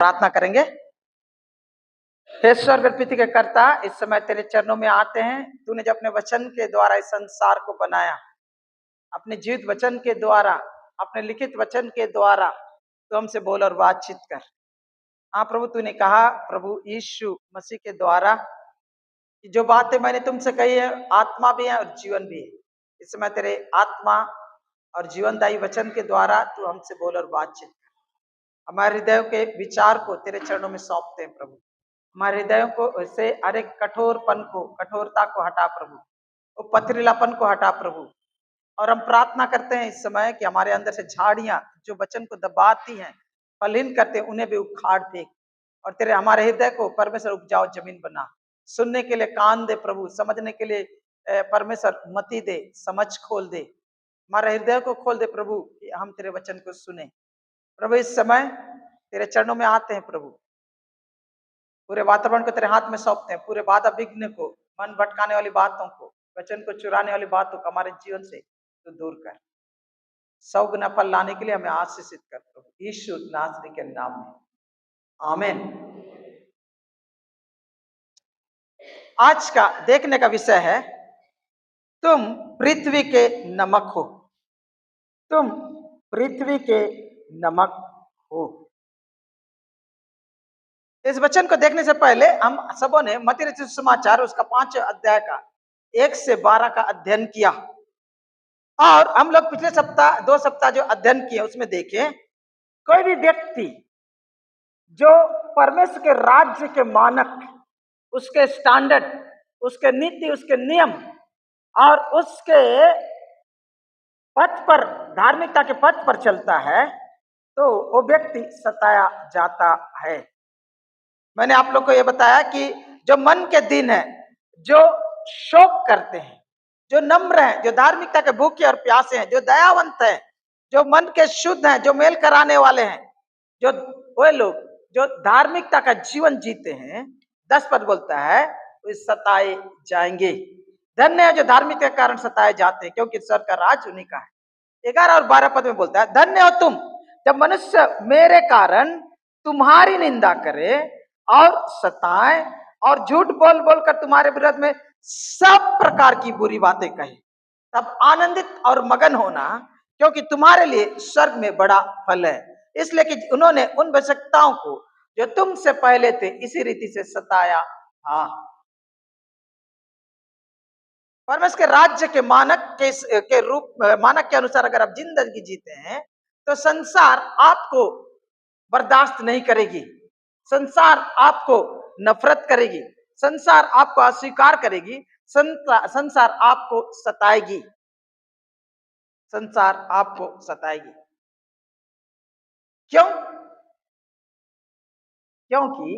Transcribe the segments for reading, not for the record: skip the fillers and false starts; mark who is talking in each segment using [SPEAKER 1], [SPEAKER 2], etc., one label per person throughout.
[SPEAKER 1] प्रार्थना करेंगे। हे स्वर्ग पिता के कर्ता, इस समय तेरे चरणों में आते हैं। तूने जब अपने वचन के द्वारा इस संसार को बनाया, अपने जीवित वचन के द्वारा, अपने लिखित वचन के द्वारा तो हमसे बोल और बातचीत कर। हाँ प्रभु, तूने कहा प्रभु यीशु मसीह के द्वारा कि जो बातें मैंने तुमसे कही है आत्मा भी है और जीवन भी है। इस समय तेरे आत्मा और जीवनदायी वचन के द्वारा तू हमसे बोल और बातचीत कर। हमारे हृदयों के विचार को तेरे चरणों में सौंपते हैं प्रभु। हमारे हृदयों को से हर एक कठोरपन को, कठोरता को हटा प्रभु, वो पथरीलापन को हटा प्रभु। और हम प्रार्थना करते हैं इस समय कि हमारे अंदर से झाड़ियां जो वचन को दबाती हैं, फलहीन करते हैं, उन्हें भी उखाड़ फेंक और तेरे हमारे हृदय को परमेश्वर उपजाऊ जमीन बना। सुनने के लिए कान दे प्रभु, समझने के लिए परमेश्वर मति दे, समझ खोल दे, हमारे हृदय को खोल दे प्रभु कि हम तेरे वचन को सुने। प्रभु इस समय तेरे चरणों में आते हैं प्रभु, पूरे वातावरण को तेरे हाथ में सौंपते हैं। पूरे बाधा विघ्न को, मन भटकाने वाली बातों को, वचन को चुराने वाली बातों को हमारे जीवन से तो दूर कर। 100 गुना फल लाने के लिए हमें आशीषित कर प्रभु यीशु नासरी के नाम में, आमीन। आज का देखने का विषय है, तुम पृथ्वी के नमक हो। तुम पृथ्वी के नमक हो। इस वचन को देखने से पहले हम सबों ने मत्ती रचित सुसमाचार उसका 5 अध्याय का 1 से 12 का अध्ययन किया। और हम लोग पिछले सप्ताह 2 सप्ताह जो अध्ययन किए उसमें देखें, कोई भी व्यक्ति जो परमेश्वर के राज्य के मानक, उसके स्टैंडर्ड, उसके नीति, उसके नियम और उसके पथ पर, धार्मिकता के पथ पर चलता है तो वो व्यक्ति सताया जाता है। मैंने आप लोग को यह बताया कि जो मन के दिन है, जो शोक करते हैं, जो नम्र हैं, जो धार्मिकता के भूखे और प्यासे हैं, जो दयावंत हैं, जो मन के शुद्ध हैं, जो मेल कराने वाले हैं, जो वे लोग जो धार्मिकता का जीवन जीते हैं, 10 पद बोलता है, वे सताए जाएंगे। धन्य है जो धार्मिकता के कारण सताए जाते हैं, क्योंकि स्वर्ग का राज उन्हीं का है। 11 और 12 पद में बोलता है, धन्य हो तुम जब मनुष्य मेरे कारण तुम्हारी निंदा करे और सताए और झूठ बोल बोलकर तुम्हारे विरोध में सब प्रकार की बुरी बातें कहे, तब आनंदित और मगन होना, क्योंकि तुम्हारे लिए स्वर्ग में बड़ा फल है। इसलिए कि उन्होंने उन आवश्यकताओं को जो तुमसे पहले थे इसी रीति से सताया था। परमेश्वर के राज्य के मानक के रूप, मानक के अनुसार अगर आप जिंदगी जीते हैं तो संसार आपको बर्दाश्त नहीं करेगी, संसार आपको नफरत करेगी, संसार आपको अस्वीकार करेगी, संसार आपको सताएगी, संसार आपको सताएगी। क्यों? क्योंकि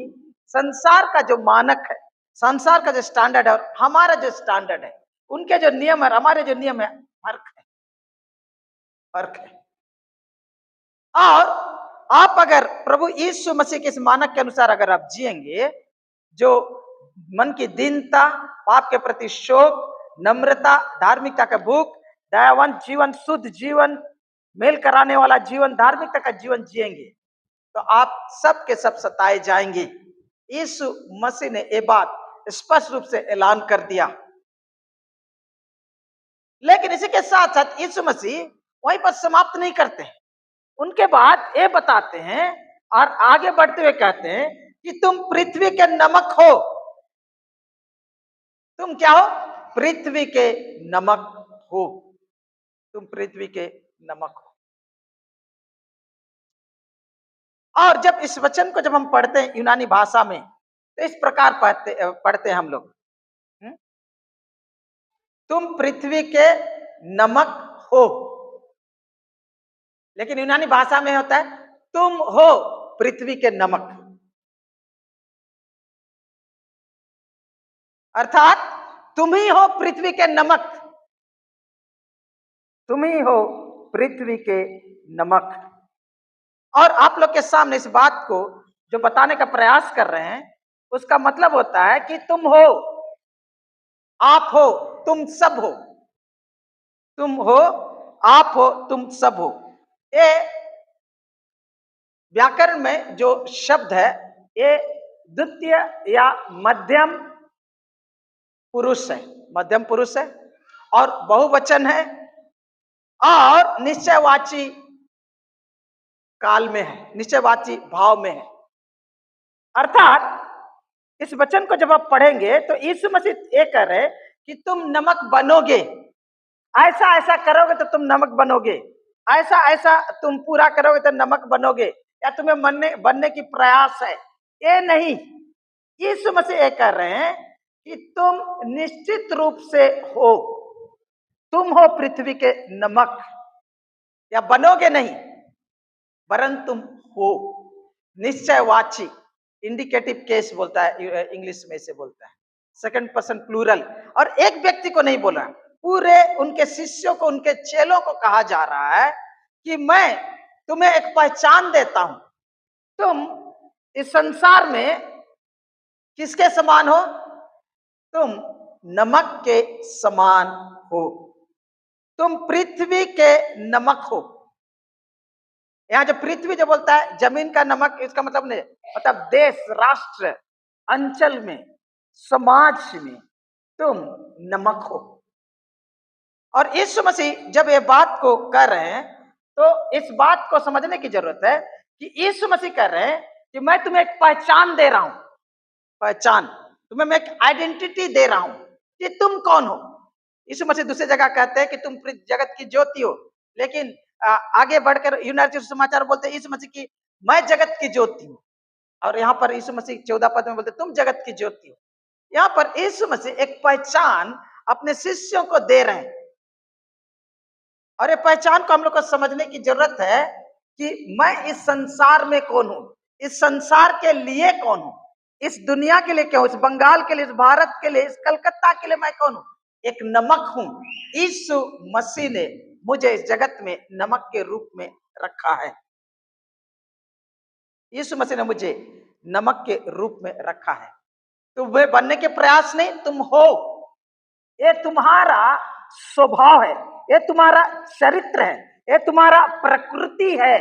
[SPEAKER 1] संसार का जो मानक है, संसार का जो स्टैंडर्ड है और हमारा जो स्टैंडर्ड है, उनके जो नियम है, हमारे जो नियम है, फर्क है, फर्क है। और आप अगर प्रभु यीशु मसीह के इस मानक के अनुसार अगर आप जिएंगे, जो मन की दीनता, पाप के प्रति शोक, नम्रता, धार्मिकता का भूख, दयावंत जीवन, शुद्ध जीवन, मेल कराने वाला जीवन, धार्मिकता का जीवन जिएंगे तो आप सब के सब सताए जाएंगे। यीशु मसीह ने ये बात स्पष्ट रूप से ऐलान कर दिया। लेकिन इसी के साथ साथ यीशु मसीह वहीं पर समाप्त नहीं करते हैं। उनके बाद ये बताते हैं और आगे बढ़ते हुए कहते हैं कि तुम पृथ्वी के नमक हो। तुम क्या हो? पृथ्वी के नमक हो। तुम पृथ्वी के नमक हो। और जब इस वचन को जब हम पढ़ते हैं यूनानी भाषा में तो इस प्रकार पढ़ते हैं हम लोग, तुम पृथ्वी के नमक हो। लेकिन यूनानी भाषा में होता है तुम हो पृथ्वी के नमक, अर्थात तुम ही हो पृथ्वी के नमक, तुम ही हो पृथ्वी के नमक। और आप लोग के सामने इस बात को जो बताने का प्रयास कर रहे हैं, उसका मतलब होता है कि तुम हो, आप हो, तुम सब हो, तुम हो, आप हो, तुम सब हो। ये व्याकरण में जो शब्द है ये द्वितीय या मध्यम पुरुष है, मध्यम पुरुष है और बहुवचन है और निश्चयवाची काल में है, निश्चयवाची भाव में है। अर्थात इस वचन को जब आप पढ़ेंगे तो यीशु मसीह ये कह रहे कि तुम नमक बनोगे, ऐसा ऐसा करोगे तो तुम नमक बनोगे, ऐसा ऐसा तुम पूरा करोगे तो नमक बनोगे, या तुम्हें बनने की प्रयास है, ये नहीं। यीशु मसीह ये कह रहे हैं कि तुम निश्चित रूप से हो, तुम हो पृथ्वी के नमक, या बनोगे नहीं वरन तुम हो। निश्चयवाची इंडिकेटिव केस बोलता है, इंग्लिश में इसे बोलता है, सेकंड पर्सन प्लूरल, और एक व्यक्ति को नहीं बोला, पूरे उनके शिष्यों को, उनके चेलों को कहा जा रहा है कि मैं तुम्हें एक पहचान देता हूं, तुम इस संसार में किसके समान हो? तुम नमक के समान हो, तुम पृथ्वी के नमक हो। यहाँ जो पृथ्वी जो बोलता है जमीन का नमक, इसका मतलब नहीं, मतलब देश, राष्ट्र, अंचल में, समाज में तुम नमक हो। और यीशु मसीह जब ये बात को कर रहे हैं तो इस बात को समझने की जरूरत है कि यीशु मसीह कह रहे हैं कि मैं तुम्हें एक पहचान दे रहा हूं, पहचान, तुम्हें मैं एक आइडेंटिटी दे रहा हूं कि तुम कौन हो। यीशु मसीह दूसरी जगह कहते हैं कि तुम जगत की ज्योति हो, लेकिन आगे बढ़कर यूनाइटेड समाचार बोलते हैं यीशु मसीह की मैं जगत की ज्योति हूं, और यहाँ पर यीशु मसीह 14 पद में बोलते तुम जगत की ज्योति हो। यहाँ पर यीशु मसीह एक पहचान अपने शिष्यों को दे रहे हैं, और ये पहचान को हम लोग को समझने की जरूरत है कि मैं इस संसार में कौन हूं, इस संसार के लिए कौन हूं, इस दुनिया के लिए क्या हूं, इस बंगाल के लिए, इस भारत के लिए, इस कलकत्ता के लिए मैं कौन हूं? एक नमक हूं। यीशु मसीह ने मुझे इस जगत में नमक के रूप में रखा है, यीशु मसीह ने मुझे नमक के रूप में रखा है। तो वे बनने के प्रयास नहीं, तुम हो, ये तुम्हारा स्वभाव है, ये तुम्हारा चरित्र है, ये तुम्हारा प्रकृति है,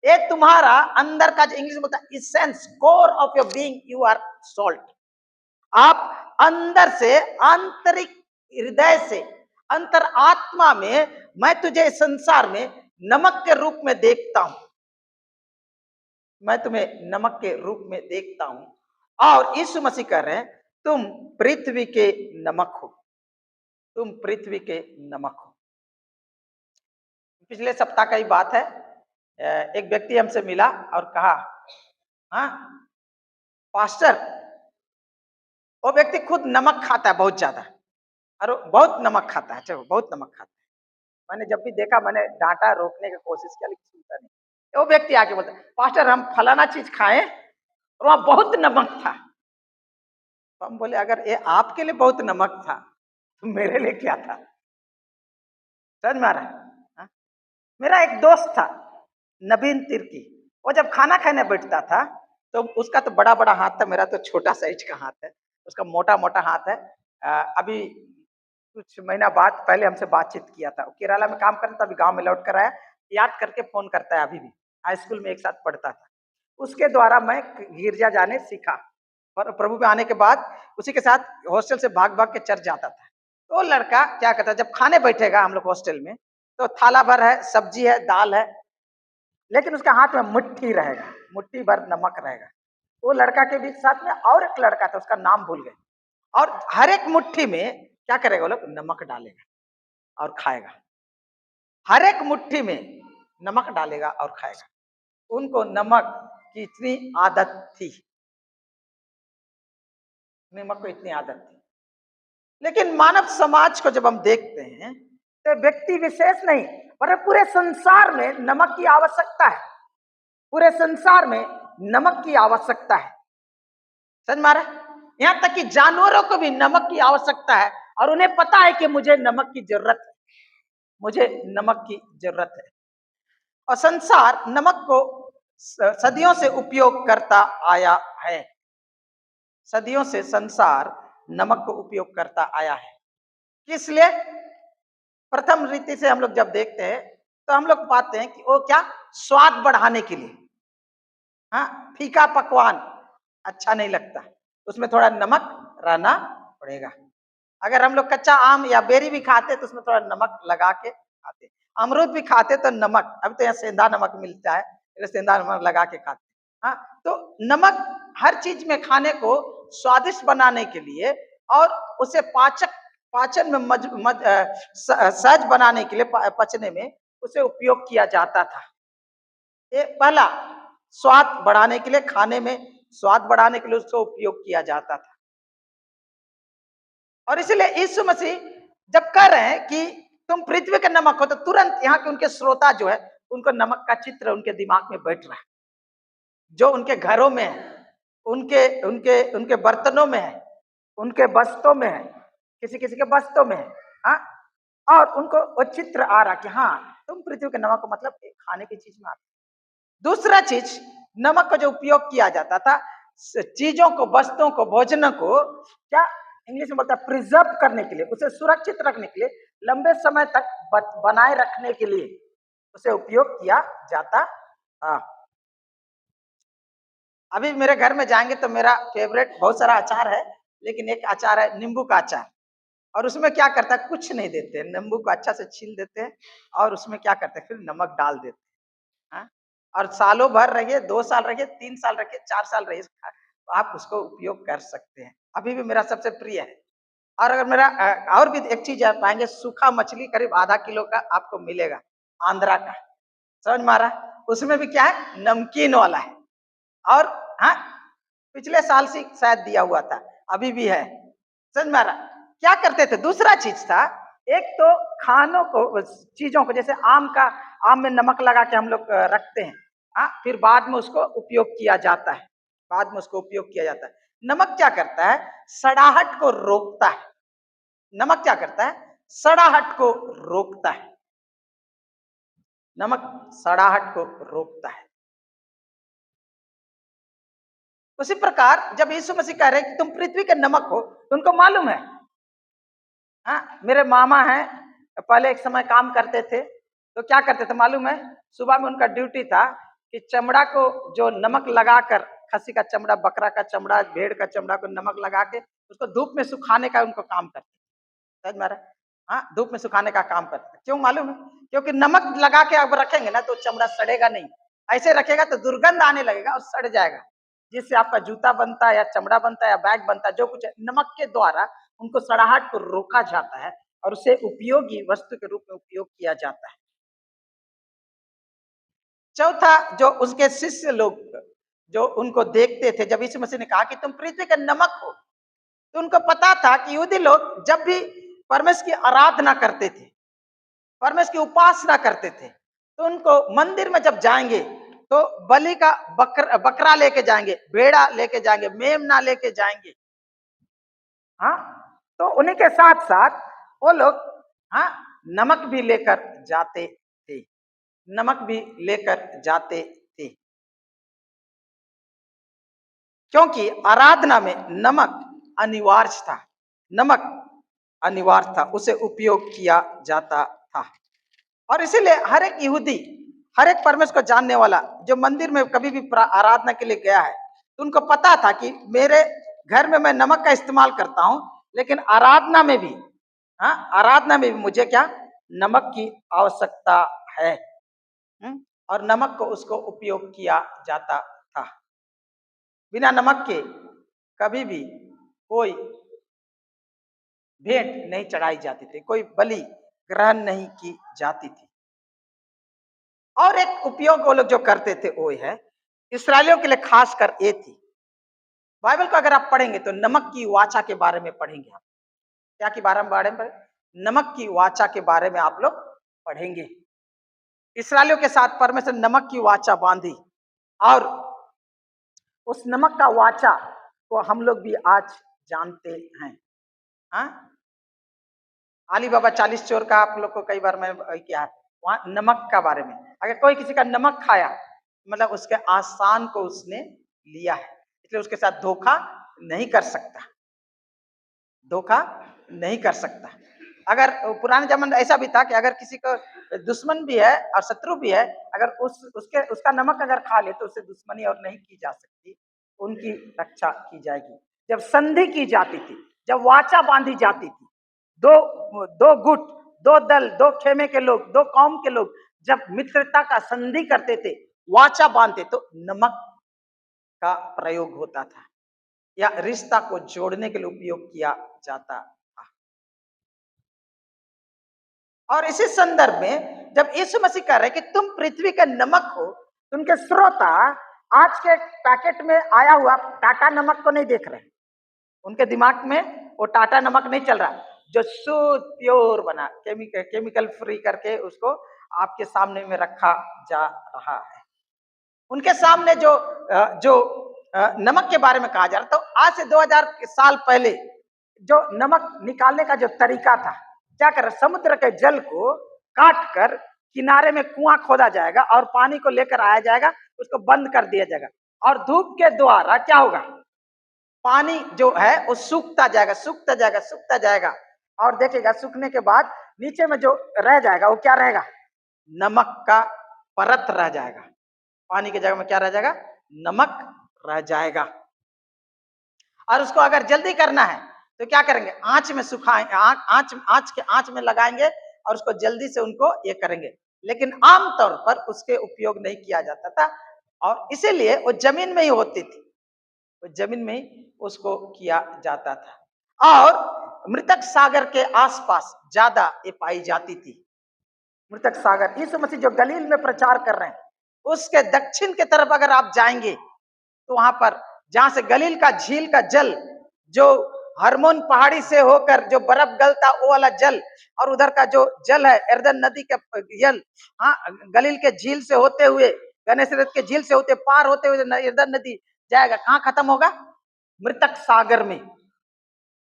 [SPEAKER 1] ये तुम्हारा अंदर का, जो इंग्लिश में बोलता है essence, core of your being, you are salt. आप अंदर से, आंतरिक हृदय से, अंतर आत्मा में मैं तुझे संसार में नमक के रूप में देखता हूं, मैं तुम्हें नमक के रूप में देखता हूं। और यीशु मसीह कह रहे हैं तुम पृथ्वी के नमक हो, तुम पृथ्वी के नमक हो। पिछले सप्ताह का ही बात है, एक व्यक्ति हमसे मिला और कहा, हाँ पास्टर, वो व्यक्ति खुद नमक खाता है बहुत ज्यादा, और बहुत नमक खाता है, चलो बहुत नमक खाता है। मैंने जब भी देखा मैंने डांटा, रोकने की कोशिश किया, लेकिन सुनता नहीं। वो व्यक्ति आके बोलता पास्टर हम फलाना चीज खाएं और वहां बहुत नमक था। तो हम बोले अगर ये आपके लिए बहुत नमक था तो मेरे लिए क्या था? समझ में आ रहा है? मेरा एक दोस्त था नवीन तिर्की, वो जब खाना खाने बैठता था तो उसका तो बड़ा बड़ा हाथ था, मेरा तो छोटा साइज का हाथ है, उसका मोटा मोटा हाथ है। अभी कुछ महीना बाद पहले हमसे बातचीत किया था, केरला में काम करता था, अभी गांव में लौट कर आया, याद करके फोन करता है, अभी भी हाई स्कूल में एक साथ पढ़ता था। उसके द्वारा मैं गिरजा जाने सीखा, और प्रभु पे आने के बाद उसी के साथ हॉस्टल से भाग भाग के चर्च जाता था। तो वो लड़का क्या करता, जब खाने बैठेगा हम लोग हॉस्टल में, तो थाला भर है, सब्जी है, दाल है, लेकिन उसका हाथ में मुट्ठी रहेगा, मुट्ठी भर नमक रहेगा। वो लड़का के बीच साथ में और एक लड़का था, उसका नाम भूल गए, और हर एक मुट्ठी में क्या करेगा, वो लोग नमक डालेगा और खाएगा, हर एक मुट्ठी में नमक डालेगा और खाएगा। उनको नमक की इतनी आदत थी, नमक को इतनी आदत थी। लेकिन मानव समाज को जब हम देखते हैं तो व्यक्ति विशेष नहीं, पर पूरे संसार में नमक की आवश्यकता है, पूरे संसार में नमक की आवश्यकता है। समझ में आ रहा है? यहां तक कि जानवरों को भी नमक की आवश्यकता है, और उन्हें पता है कि मुझे नमक की जरूरत है, मुझे नमक की जरूरत है। और संसार नमक को सदियों से उपयोग करता आया है, सदियों से संसार नमक को उपयोग करता आया है। किस लिए? प्रथम रीति से हम लोग जब देखते हैं तो हम लोग पाते हैं कि वो क्या, स्वाद बढ़ाने के लिए, हाँ, फीका पकवान अच्छा नहीं लगता, उसमें थोड़ा नमक रहना पड़ेगा। अगर हम लोग कच्चा आम या बेरी भी खाते तो उसमें थोड़ा नमक लगा के खाते। अमरूद भी खाते तो नमक, अब तो यहाँ सेंधा नमक मिलता है, सेंधा नमक लगा के खाते। हाँ, तो नमक हर चीज में खाने को स्वादिष्ट बनाने के लिए और उसे पाचन में सहज बनाने के लिए, पचने में उसे उपयोग किया जाता था। ये पहला स्वाद बढ़ाने के लिए, खाने में स्वाद बढ़ाने के लिए उसका उपयोग किया जाता था। और इसलिए यीशु मसीह जब कह रहे हैं कि तुम पृथ्वी के नमक हो, तो तुरंत यहाँ के उनके श्रोता जो है, उनको नमक का चित्र उनके दिमाग में बैठ रहा है, जो उनके घरों में है, उनके उनके उनके बर्तनों में है, उनके बस्तों में है, किसी किसी के बस्तों में है। हाँ, और उनको वो चित्र आ रहा कि हाँ तुम पृथ्वी के नमक, मतलब खाने की चीज में आते। दूसरा चीज, नमक का जो उपयोग किया जाता था चीजों को, वस्तुओं को, भोजन को क्या इंग्लिश में बोलता है प्रिजर्व करने के लिए, उसे सुरक्षित रखने के लिए, लंबे समय तक बनाए रखने के लिए उसे उपयोग किया जाता था। अभी मेरे घर में जाएंगे तो मेरा फेवरेट बहुत सारा अचार है, लेकिन एक अचार है नींबू का अचार, और उसमें क्या करता है, कुछ नहीं देते हैं, नींबू को अच्छा से छील देते हैं और उसमें क्या करते हैं, फिर नमक डाल देते हैं। और सालों भर रहिए, 2 साल रहिए, 3 साल रहिए, 4 साल रहिए, आप उसको उपयोग कर सकते हैं। अभी भी मेरा सबसे प्रिय है। और अगर मेरा और भी एक चीज आप पाएंगे, सूखा मछली करीब आधा किलो का आपको मिलेगा, आंध्रा का, समझ में आ रहा है? उसमें भी क्या है, नमकीन वाला है। और हाँ, पिछले साल से शायद दिया हुआ था, अभी भी है, समझ में आ रहा? क्या करते थे, दूसरा चीज था, एक तो खानों को, चीजों को, जैसे आम में नमक लगा के हम लोग रखते हैं, हाँ, फिर बाद में उसको उपयोग किया जाता है, बाद में उसको उपयोग किया जाता है। नमक क्या करता है, सड़ाहट को रोकता है। नमक क्या करता है, सड़ाहट को रोकता है। नमक सड़ाहट को रोकता है। उसी प्रकार जब यीशु मसीह कह रहे हैं कि तुम पृथ्वी के नमक हो, तो उनको मालूम है। हाँ, मेरे मामा हैं, पहले एक समय काम करते थे, तो क्या करते थे मालूम है, सुबह में उनका ड्यूटी था कि चमड़ा को जो नमक लगाकर, खसी का चमड़ा, बकरा का चमड़ा, भेड़ का चमड़ा को नमक लगा के उसको धूप में सुखाने का उनको काम करते, समझ में आ रहा है? हाँ, धूप में सुखाने का काम करते। क्यों मालूम है? क्योंकि नमक लगा के अब रखेंगे ना तो चमड़ा सड़ेगा नहीं, ऐसे रखेगा तो दुर्गंध आने लगेगा और सड़ जाएगा, जिससे आपका जूता बनता है या चमड़ा बनता है या बैग बनता है, जो कुछ है, नमक के द्वारा उनको सड़ाहट को रोका जाता है और उसे उपयोगी वस्तु के रूप में उपयोग किया जाता है। चौथा, जो उसके शिष्य लोग जो उनको देखते थे, जब यीशु मसीह ने कहा कि तुम पृथ्वी का नमक हो, तो उनको पता था कि यहूदी लोग जब भी परमेश्वर की आराधना करते थे, परमेश्वर की उपासना करते थे, तो उनको मंदिर में जब जाएंगे तो बलि का बकरा लेके जाएंगे, भेड़ा लेके जाएंगे, मेमना लेके जाएंगे। हाँ, तो उन्हीं के साथ साथ वो लोग हाँ नमक भी लेकर जाते थे, नमक भी लेकर जाते थे, क्योंकि आराधना में नमक अनिवार्य था। नमक अनिवार्य था, उसे उपयोग किया जाता था। और इसीलिए हर एक यहूदी, हर एक परमेश्वर को जानने वाला जो मंदिर में कभी भी आराधना के लिए गया है, तो उनको पता था कि मेरे घर में मैं नमक का इस्तेमाल करता हूं, लेकिन आराधना में भी, हाँ, आराधना में भी मुझे क्या, नमक की आवश्यकता है। और नमक को उसको उपयोग किया जाता था। बिना नमक के कभी भी कोई भेंट नहीं चढ़ाई जाती थी, कोई बलि ग्रहण नहीं की जाती थी। और एक उपयोग वो लोग जो करते थे वो है, इस्राएलियों के लिए खासकर ये थी, बाइबल को अगर आप पढ़ेंगे तो नमक की वाचा के बारे में पढ़ेंगे आप। क्या के बारे में पढ़ेंगे? नमक की वाचा के बारे में आप लोग पढ़ेंगे। इस्राएलियों के साथ परमेश्वर नमक की वाचा बांधी, और उस नमक का वाचा को हम लोग भी आज जानते हैं। हाँ, अली बाबा 40 चोर का आप लोग को कई बार मैं किया है, वहां नमक का बारे में, अगर कोई किसी का नमक खाया मतलब उसके आसान को उसने लिया है, इसलिए उसके साथ धोखा नहीं कर सकता, धोखा नहीं कर सकता। अगर पुराने जमाने में ऐसा भी था कि अगर किसी को दुश्मन भी है और शत्रु भी है, अगर उसका नमक अगर खा ले तो उससे दुश्मनी और नहीं की जा सकती, उनकी रक्षा की जाएगी। जब संधि की जाती थी, जब वाचा बांधी जाती थी, दो दो गुट, दो दल, दो खेमे के लोग, दो कौम के लोग जब मित्रता का संधि करते थे, वाचा बांधते, तो नमक का प्रयोग होता था या रिश्ता को जोड़ने के लिए उपयोग किया जाता था। और इसी संदर्भ में जब यीशु मसीह कह रहे हैं कि तुम पृथ्वी का नमक हो, उनके श्रोता आज के पैकेट में आया हुआ टाटा नमक को नहीं देख रहे। उनके दिमाग में वो टाटा नमक नहीं चल रहा, जो शुद्ध प्योर बना, केमिकल फ्री करके उसको आपके सामने में रखा जा रहा है। उनके सामने जो नमक के बारे में कहा जा रहा, तो आज से 2000 साल पहले जो नमक निकालने का जो तरीका था, क्या कर, समुद्र के जल को काट कर किनारे में कुआं खोदा जाएगा और पानी को लेकर आया जाएगा, उसको बंद कर दिया जाएगा और धूप के द्वारा क्या होगा, पानी जो है वो सूखता जाएगा, सूखता जाएगा, सूखता जाएगा और देखेगा सूखने के बाद नीचे में जो रह जाएगा वो क्या रहेगा, नमक का परत रह जाएगा। पानी की जगह में क्या रह जाएगा, नमक रह जाएगा। और उसको अगर जल्दी करना है तो क्या करेंगे, आंच में सुखाएंगे, आंच में लगाएंगे और उसको जल्दी से उनको ये करेंगे। लेकिन आमतौर पर उसके उपयोग नहीं किया जाता था और इसीलिए वो जमीन में ही होती थी, वो जमीन में ही उसको किया जाता था। और मृतक सागर के आसपास ज्यादा ये पाई जाती थी। मृतक सागर, यीशु मसीह जो गलील में प्रचार कर रहे हैं, उसके दक्षिण की तरफ अगर आप जाएंगे तो वहां पर जहां से गलील का झील का जल, जो हरमोन पहाड़ी से होकर जो बर्फ गलता वो वाला जल, और उधर का जो जल है यरदन नदी का जल, हाँ, गलील के झील से होते हुए, गनेसरेत के झील से होते पार होते हुए यरदन नदी जाएगा, कहाँ खत्म होगा, मृतक सागर में।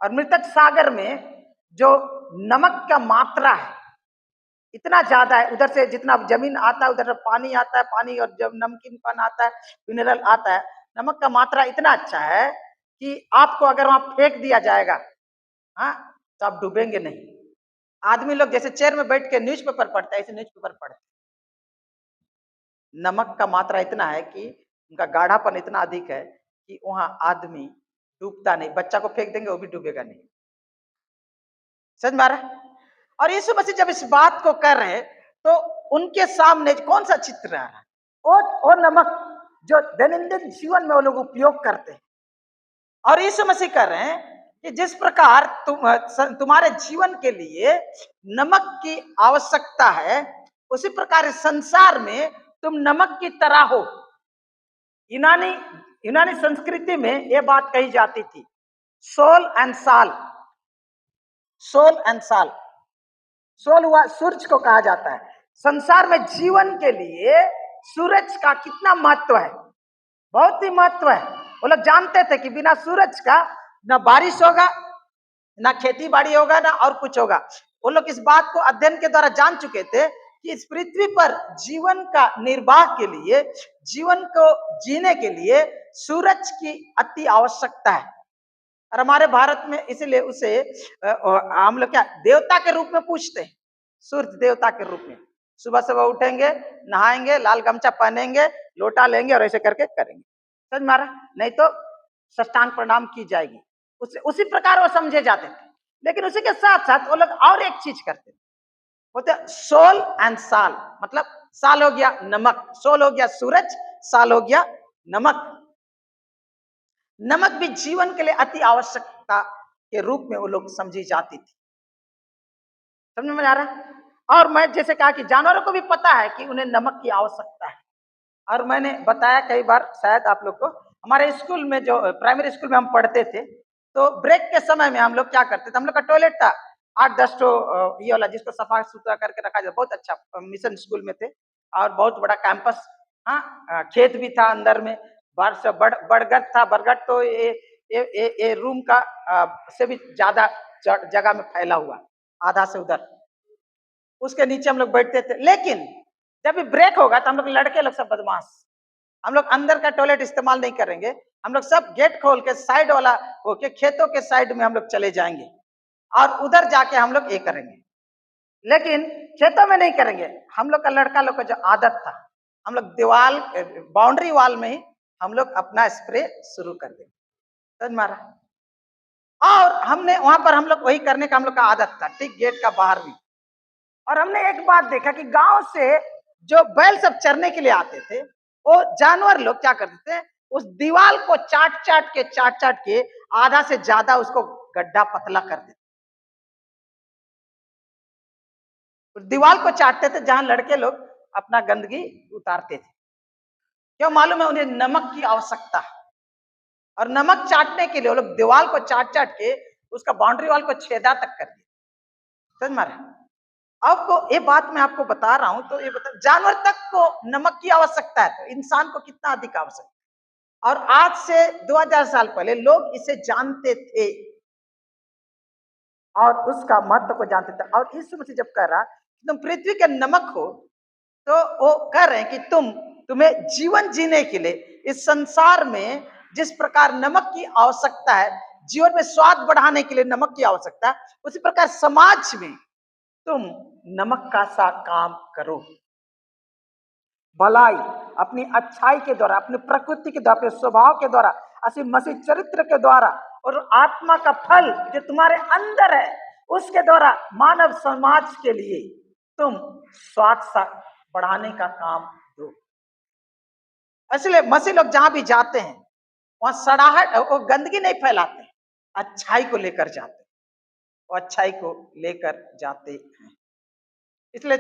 [SPEAKER 1] और मृतक सागर में जो नमक का मात्रा है इतना ज्यादा है, उधर से जितना जमीन आता है उधर से पानी आता है, पानी और जब नमकीनपन आता है, मिनरल आता है, नमक का मात्रा इतना अच्छा है कि आपको अगर वहां फेंक दिया जाएगा, हाँ, तो आप डूबेंगे नहीं। आदमी लोग जैसे चेयर में बैठ के न्यूज़पेपर पढ़ते हैं, ऐसे न्यूज़पेपर पढ़ते। नमक का मात्रा इतना है कि उनका गाढ़ापन इतना अधिक है कि वहां आदमी डूबता नहीं, बच्चा को फेंक देंगे वो भी डूबेगा नहीं। समझ में आ रहा है? और यीशु मसीह जब इस बात को कर रहे हैं तो उनके सामने कौन सा चित्र आ रहा है, वो नमक जो दैनंदिन जीवन में वो लोग उपयोग करते हैं। और यीशु मसीह कह रहे हैं कि जिस प्रकार तुम्हारे जीवन के लिए नमक की आवश्यकता है, उसी प्रकार इस संसार में तुम नमक की तरह हो। यूनानी संस्कृति में यह बात कही जाती थी, सोल एंड साल। सोल एंड साल, सोल हुआ सूरज को कहा जाता है। संसार में जीवन के लिए सूरज का कितना महत्व है, बहुत ही महत्व है। वो लोग जानते थे कि बिना सूरज का ना बारिश होगा, ना खेती बाड़ी होगा, ना और कुछ होगा। वो लोग इस बात को अध्ययन के द्वारा जान चुके थे कि इस पृथ्वी पर जीवन का निर्वाह के लिए, जीवन को जीने के लिए सूरज की अति आवश्यकता है। और हमारे भारत में इसीलिए उसे हम लोग क्या देवता के रूप में पूछते हैं, सूर्य देवता के रूप में। सुबह सुबह उठेंगे, नहाएंगे, लाल गमछा पहनेंगे, लोटा लेंगे और ऐसे करके करेंगे। समझ मारा? नहीं तो साष्टांग प्रणाम की जाएगी। उसी प्रकार वो समझे जाते थे। लेकिन उसी के साथ साथ वो लोग और एक चीज करते थे, बोलते सोल एंड साल, मतलब साल हो गया नमक, सोल हो गया सूरज, साल हो गया नमक। नमक भी जीवन के लिए अति आवश्यकता के रूप में वो लोग समझी जाती थी। समझ में आ रहा है? और मैं जैसे कहा कि जानवरों को भी पता है कि उन्हें नमक की आवश्यकता है। और मैंने बताया कई बार, शायद आप लोग को, हमारे स्कूल में जो प्राइमरी स्कूल में हम पढ़ते थे, तो ब्रेक के समय में हम लोग क्या करते थे, हम लोग का टॉयलेट था 8-10 तो ये वाला, जिसको सफा सुथरा करके रखा जाए, बहुत अच्छा मिशन स्कूल में थे। और बहुत बड़ा कैंपस, हाँ, खेत भी था अंदर में, बरगद था, बरगद तो ये रूम का से भी ज्यादा जगह में फैला हुआ, आधा से उधर, उसके नीचे हम लोग बैठते थे। लेकिन जब भी ब्रेक होगा तो हम लोग लड़के लोग सब बदमाश, हम लोग अंदर का टॉयलेट इस्तेमाल नहीं करेंगे, हम लोग सब गेट खोल के साइड वाला होके खेतों के साइड में हम लोग चले जाएंगे। और उधर जाके हम लोग ये करेंगे, लेकिन खेतों में नहीं करेंगे। हम लोग का लड़का लोग का जो आदत था, हम लोग दीवार बाउंड्री वॉल में ही हम लोग अपना स्प्रे शुरू कर देंगे, समझ मारा। और हमने वहां पर हम लोग वही करने का हम लोग का आदत था, ठीक गेट का बाहर भी। और हमने एक बात देखा कि गांव से जो बैल सब चरने के लिए आते थे, वो जानवर लोग क्या करते थे, उस दीवार को चाट चाट के आधा से ज्यादा उसको गड्ढा पतला कर देते। दीवार को चाटते थे जहां लड़के लोग अपना गंदगी उतारते थे। क्यों मालूम है? उन्हें नमक की आवश्यकता है, और नमक चाटने के लिए वो लोग दीवार को चाट चाट के उसका बाउंड्री वॉल को छेदा तक कर दिया, समझ मारा। आपको ये बात मैं आपको बता रहा हूं, तो ये बता, जानवर तक को नमक की आवश्यकता है, तो इंसान को कितना अधिक आवश्यकता है। और आज से 2000 साल पहले लोग इसे जानते थे और उसका महत्व को जानते थे। और यीशु मसीह जब कह रहा तुम पृथ्वी के नमक हो, तो वो कह रहे हैं कि तुम्हें जीवन जीने के लिए इस संसार में जिस प्रकार नमक की आवश्यकता है, जीवन में स्वाद बढ़ाने के लिए नमक की आवश्यकता है, उसी प्रकार समाज में तुम नमक का सा काम करो। भलाई अपनी अच्छाई के द्वारा, अपनी प्रकृति के द्वारा, अपने स्वभाव के द्वारा, ऐसी मसीह चरित्र के द्वारा, और आत्मा का फल जो तुम्हारे अंदर है उसके द्वारा मानव समाज के लिए तुम स्वाद सा बढ़ाने का काम दो। इसलिए मसीह लोग जहां भी जाते हैं वहां सड़ाहट, वो गंदगी नहीं फैलाते, अच्छाई को लेकर जाते, वो अच्छाई को लेकर जाते हैं। इसलिए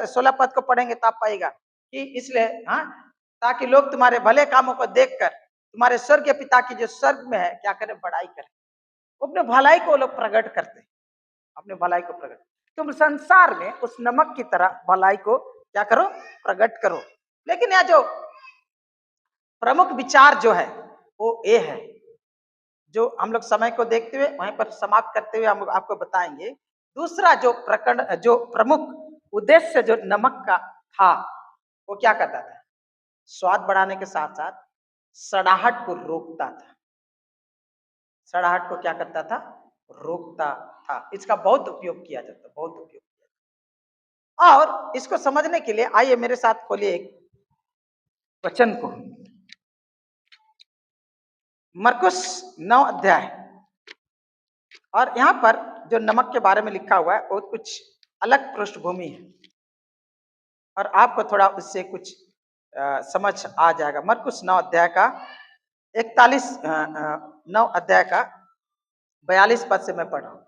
[SPEAKER 1] 16 पद को पढ़ेंगे तो आप पाएगा कि इसलिए, हाँ, ताकि लोग तुम्हारे भले कामों को देखकर तुम्हारे स्वर्गीय पिता की जो स्वर्ग में है क्या करें, बड़ाई करें। अपने भलाई को लोग प्रकट करते हैं, अपने भलाई को प्रकट। तुम संसार में उस नमक की तरह भलाई को क्या करो, प्रकट करो। लेकिन यह जो प्रमुख विचार जो है वो ये है, जो हम लोग समय को देखते हुए वहीं पर समाप्त करते हुए हम आपको बताएंगे। दूसरा जो प्रकरण, जो प्रमुख उद्देश्य जो नमक का था, वो क्या करता था? स्वाद बढ़ाने के साथ साथ सड़ाहट को रोकता था। सड़ाहट को क्या करता था? रोकता था। इसका बहुत उपयोग किया जाता, बहुत उपयोग किया जाता। और इसको समझने के लिए आइए मेरे साथ खोलिए एक वचन को, मरकुस 9 अध्याय। और यहां पर जो नमक के बारे में लिखा हुआ है वो कुछ अलग पृष्ठभूमि है, और आपको थोड़ा उससे कुछ समझ आ जाएगा। मरकुस 9 अध्याय का 9 अध्याय का 42 पद से मैं पढ़ रहा हूं।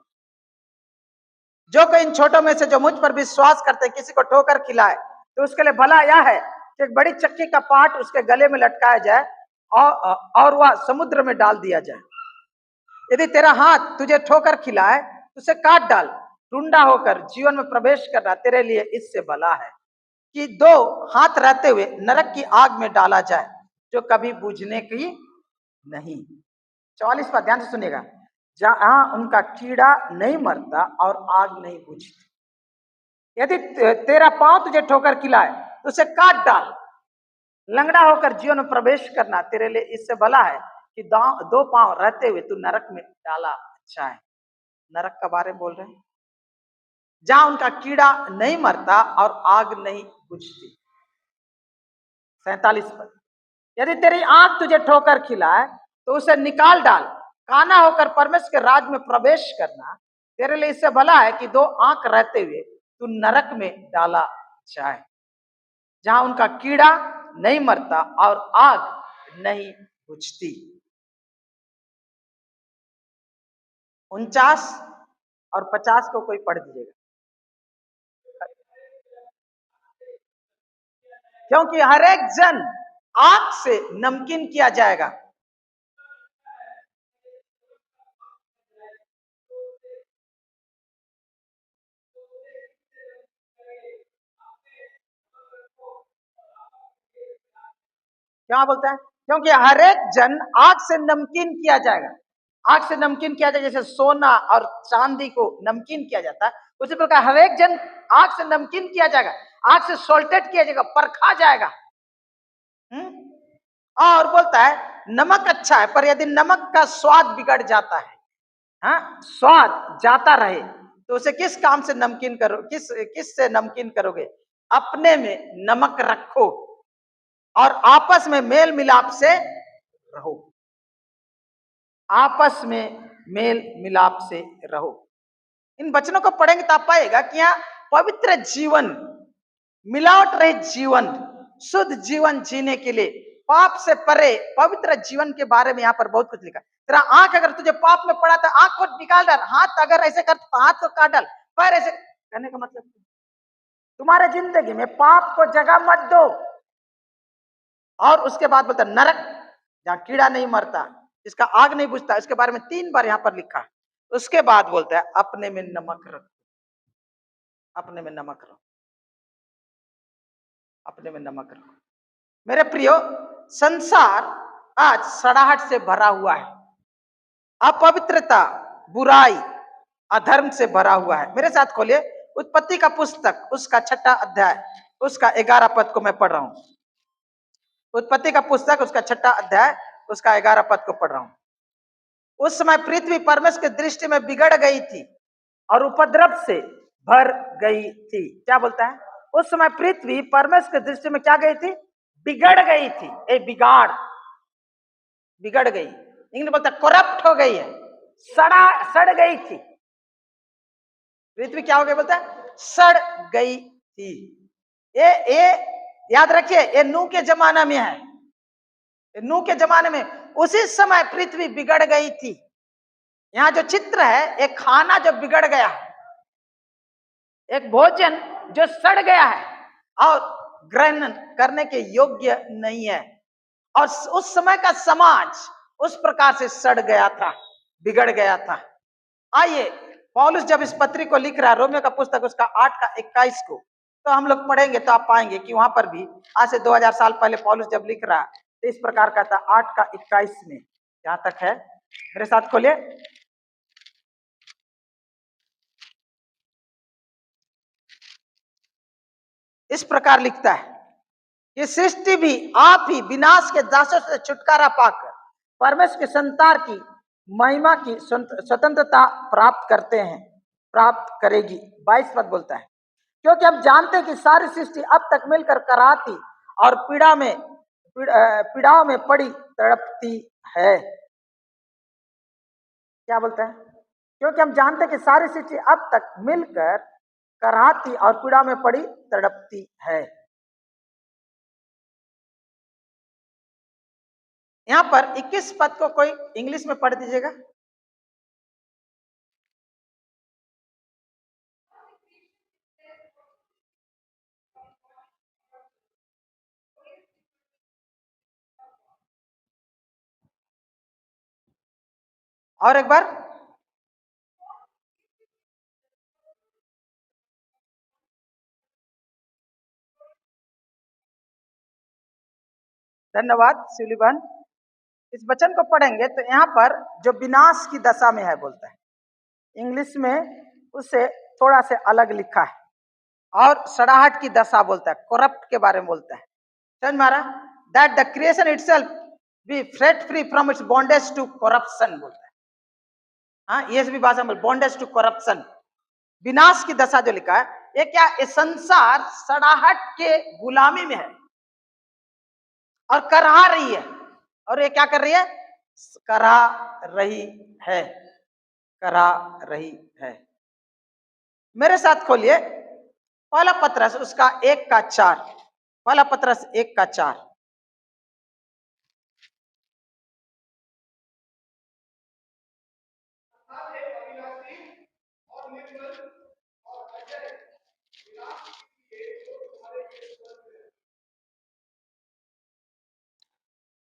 [SPEAKER 1] जो कोई इन छोटों में से जो मुझ पर विश्वास करते किसी को ठोकर खिलाए, तो उसके लिए भला यह है कि एक बड़ी चक्की का पाट उसके गले में लटकाया जाए और वह समुद्र में डाल दिया जाए। यदि तेरा हाथ तुझे ठोकर खिलाए तो उसे काट डाल। टुंडा होकर जीवन में प्रवेश करना तेरे लिए इससे भला है कि 2 हाथ रहते हुए नरक की आग में डाला जाए, जो कभी बुझने की नहीं। 44 पर ध्यान से सुनिएगा। जहां उनका कीड़ा नहीं मरता और आग नहीं बुझती। यदि तेरा पांव तुझे ठोकर खिलाए तो उसे काट डाल। लंगड़ा होकर जीवन में प्रवेश करना तेरे लिए इससे भला है कि 2 पांव रहते हुए तू नरक में डाला अच्छा है। नरक का बारे में बोल रहे हैं, जहां उनका कीड़ा नहीं मरता और आग नहीं बुझती। 47 पर, यदि तेरी आंख तुझे ठोकर खिलाए तो उसे निकाल डाल। काना होकर परमेश्वर के राज में प्रवेश करना तेरे लिए इससे भला है कि 2 आंख रहते हुए तू नरक में डाला जाए, जहां उनका कीड़ा नहीं मरता और आग नहीं बुझती। 49 और 50 को कोई पढ़ दीजिएगा। क्योंकि हर एक जन आग से नमकीन किया जाएगा। क्या बोलता है? क्योंकि हर एक जन आग से नमकीन किया जाएगा। आग से नमकीन किया जाएगा, जैसे सोना और चांदी को नमकीन किया जाता है, उसी प्रकार हर एक जन आग से नमकीन किया जाएगा, आग से सोल्टेड किया जाएगा, परखा जाएगा। और बोलता है नमक अच्छा है, पर यदि नमक का स्वाद बिगड़ जाता है, हाँ, स्वाद जाता रहे, तो उसे किस काम से नमकीन करो, किस से नमकीन करोगे? अपने में नमक रखो और आपस में मेल मिलाप से रहो। आपस में मेल मिलाप से रहो। इन वचनों को पढ़ेंगे तो आप पाएगा कि यहाँ पवित्र जीवन, मिलावट रहित जीवन, शुद्ध जीवन जीने के लिए पाप से परे पवित्र जीवन के बारे में यहाँ पर बहुत कुछ लिखा। तेरा आंख अगर तुझे पाप में पड़ा तो आंख को निकाल डाल, हाथ अगर ऐसे कर तो हाथ को काट डाल, पैर ऐसे कहने का मतलब तुम्हारे जिंदगी में पाप को जगह मत दो। और उसके बाद बोलता नरक, जहां कीड़ा नहीं मरता, जिसका आग नहीं बुझता, इसके बारे में 3 बार यहाँ पर लिखा। उसके बाद बोलता है अपने में नमक रखो, अपने में नमक रखो, अपने में नमक रखो। मेरे प्रियो, संसार आज सड़ाहट से भरा हुआ है, अपवित्रता, बुराई, अधर्म से भरा हुआ है। मेरे साथ खोलिए उत्पत्ति का पुस्तक, उसका 6वां अध्याय, उसका 11 पद को मैं पढ़ रहा हूं। उत्पत्ति का पुस्तक, उसका 6वां अध्याय, उसका 11 पद को पढ़ रहा हूं। उस समय पृथ्वी परमेश्वर की दृष्टि में बिगड़ गई थी और उपद्रव से भर गई थी। क्या बोलता है? उस समय पृथ्वी परमेश्वर की दृष्टि में क्या गई थी? बिगड़ गई थी। बिगड़ गई, इंग्लिश बोलता है करप्ट हो गई है, सड़ गई थी। पृथ्वी क्या हो गई? बोलता है सड़ गई थी। ये याद रखिए, ये नूह के जमाना में है। नूह के जमाने में उसी समय पृथ्वी बिगड़ गई थी। यहाँ जो चित्र है, एक खाना जो बिगड़ गया है, एक भोजन जो सड़ गया है और ग्रहण करने के योग्य नहीं है। और उस समय का समाज उस प्रकार से सड़ गया था, बिगड़ गया था। आइए, पौलुस जब इस पत्री को लिख रहा है, रोमियो का पुस्तक उसका 8 का 21 को, तो हम लोग पढ़ेंगे तो आप पाएंगे कि वहां पर भी आज से 2000 साल पहले पौलुस जब लिख रहा है तो इस प्रकार का था। 8 का 21 में जहां तक है, मेरे साथ खोलिए। इस प्रकार लिखता है कि सृष्टि भी आप ही विनाश के दासों से छुटकारा पाकर परमेश्वर के संतान की महिमा की स्वतंत्रता प्राप्त करेगी। 22 पद बोलता है, क्योंकि हम जानते हैं कि सारी सृष्टि अब तक मिलकर कराहती और पीड़ाओं में पड़ी तड़पती है। क्या बोलता है? क्योंकि हम जानते हैं कि सारी सृष्टि अब तक मिलकर कराहती और पीड़ा में पड़ी तड़पती है। यहां पर 21 पद को कोई इंग्लिश में पढ़ दीजिएगा। और एक बार। धन्यवाद शिवलीबन। इस वचन को पढ़ेंगे तो यहाँ पर जो विनाश की दशा में है बोलता है, इंग्लिश में उसे थोड़ा से अलग लिखा है। और सड़ाहट की दशा बोलता है, करप्ट के बारे में बोलता है। समझ मारा? That the creation itself be freed free from its bondage to corruption बोलता है। हाँ, ये भी भाषा में बॉन्डेज टू करप्शन, विनाश की दशा जो लिखा है, ये क्या? ये संसार सड़ाहट के गुलामी में है और करा रही है। और ये क्या कर रही है? करा रही है, करा रही है। मेरे साथ खोलिए पहला पत्रस, उसका 1 का 4। पहला पत्रस 1 का 4।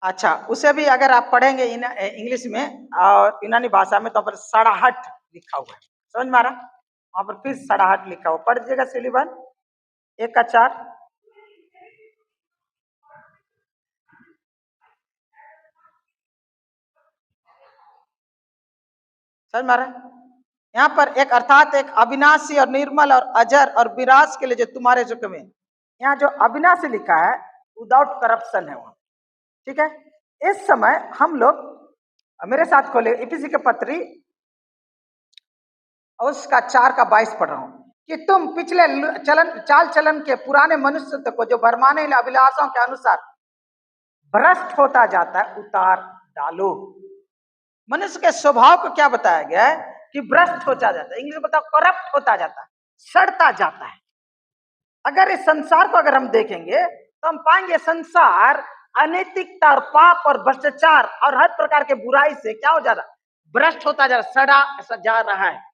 [SPEAKER 1] अच्छा, उसे भी अगर आप पढ़ेंगे इंग्लिश में और यूनानी भाषा में, तो पर सड़ाहट लिखा हुआ है। समझ में आ रहा? वहां पर फिर सड़ाहट लिखा हुआ, पढ़ दीजिएगा शिवलीबन 1 का 4। समझ में आ रहा है? यहाँ पर एक अर्थात एक अविनाशी और निर्मल और अजर और विराज के लिए जो तुम्हारे जुक में, यहाँ जो अविनाशी लिखा है विदाउट करप्शन है वहां। ठीक है? इस समय हम लोग, मेरे साथ खोले इफिसी के पत्री और उसका 4 का 22 पढ़ रहा हूं कि तुम पिछले चाल चलन के पुराने मनुष्य को जो भरमाने अभिलाषों के अनुसार भ्रष्ट होता जाता है उतार डालो। मनुष्य के स्वभाव को क्या बताया गया है कि भ्रष्ट होता जाता है, इंग्लिश में बताओ करप्ट होता जाता है, सड़ता जाता है। अगर इस संसार को अगर हम देखेंगे तो हम पाएंगे संसार अनैतिकता और पाप और भ्रष्टाचार और हर प्रकार के बुराई से क्या हो जा रहा है, भ्रष्ट होता जा रहा, सड़ा जा रहा है।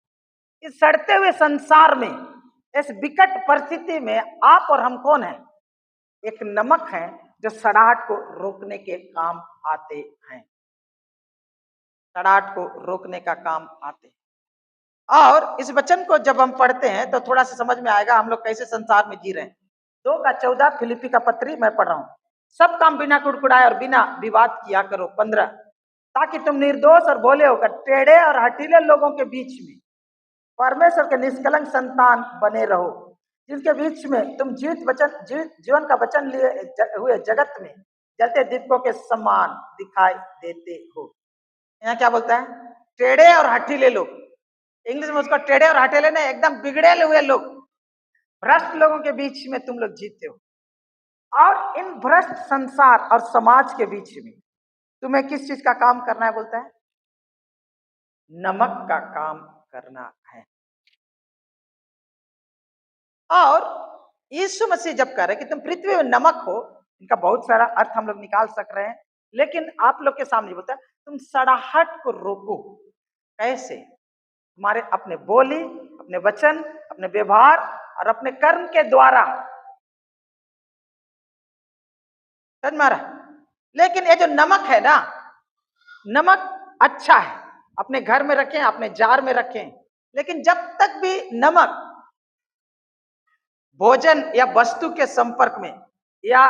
[SPEAKER 1] इस सड़ते हुए संसार में, इस विकट परिस्थिति में आप और हम कौन है? एक नमक है जो सड़ाहट को रोकने के काम आते हैं, सड़ाहट को रोकने का काम आते हैं। और इस वचन को जब हम पढ़ते हैं तो थोड़ा सा समझ में आएगा हम लोग कैसे संसार में जी रहे हैं। 2 का 14 फिलिपी का पत्री मैं पढ़ रहा हूं। सब काम बिना कुड़कुड़ाए और बिना विवाद किया करो। 15 ताकि तुम निर्दोष और भोले होकर टेढ़े और हठीले लोगों के बीच में परमेश्वर के निष्कलंक संतान बने रहो, जिनके बीच में तुम जीवन का वचन लिए हुए जगत में जलते दीपकों के समान दिखाई देते हो। यहाँ क्या बोलता है? टेढ़े और हठीले लोग, इंग्लिश में उसको टेढ़े और हठीले नहीं, एकदम बिगड़े हुए लोग, भ्रष्ट लोगों के बीच में तुम लोग जीते हो। और इन भ्रष्ट संसार और समाज के बीच में तुम्हें किस चीज का काम करना है? बोलता है नमक का काम करना है। और यीशु मसीह जब कह रहे कि तुम पृथ्वी में नमक हो, इनका बहुत सारा अर्थ हम लोग निकाल सक रहे हैं, लेकिन आप लोग के सामने बोलता है तुम सड़ाहट को रोको। कैसे? तुम्हारे अपने बोली, अपने वचन, अपने व्यवहार और अपने कर्म के द्वारा। समझ में आ रहा? लेकिन ये जो नमक है ना, नमक अच्छा है, अपने घर में रखें, अपने जार में रखें, लेकिन जब तक भी नमक भोजन या वस्तु के संपर्क में या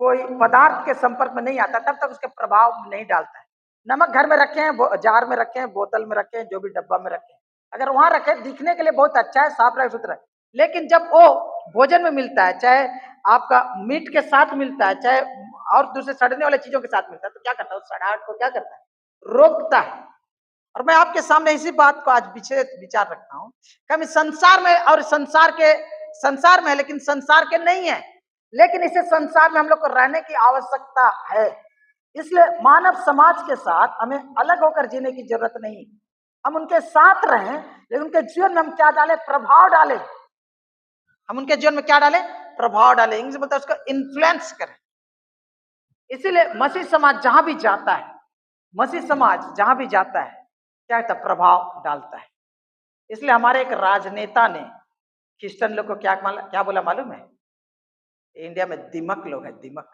[SPEAKER 1] कोई पदार्थ के संपर्क में नहीं आता, तब तक उसके प्रभाव नहीं डालता है। नमक घर में रखें, जार में रखें, बोतल में रखें, जो भी डब्बा में रखें, अगर वहां रखें दिखने के लिए बहुत अच्छा है, साफ रहे, सुथरा है, लेकिन जब वो भोजन में मिलता है, चाहे आपका मीट के साथ मिलता है, चाहे और दूसरे सड़ने वाले चीजों के साथ मिलता है, तो क्या करता है? सड़ाहट को क्या करता है? रोकता है। और मैं आपके सामने इसी बात को आज विचार रखता हूँ कि हम संसार में और संसार में है, लेकिन संसार के नहीं है, लेकिन इसे संसार में हम लोग को रहने की आवश्यकता है। इसलिए मानव समाज के साथ हमें अलग होकर जीने की जरूरत नहीं, हम उनके साथ रहें, लेकिन उनके जीवन में हम क्या डालें? प्रभाव डालें। हम उनके जीवन में क्या डालें? प्रभाव डालें। इंग्लिश बोलता है उसको इन्फ्लुएंस करें। इसीलिए मसीह समाज जहां भी जाता है, मसीह समाज जहां भी जाता है, क्या होता है? प्रभाव डालता है। इसलिए हमारे एक राजनेता ने क्रिश्चियन लोग को क्या बोला मालूम है? इंडिया में दिमक लोग है, दिमक।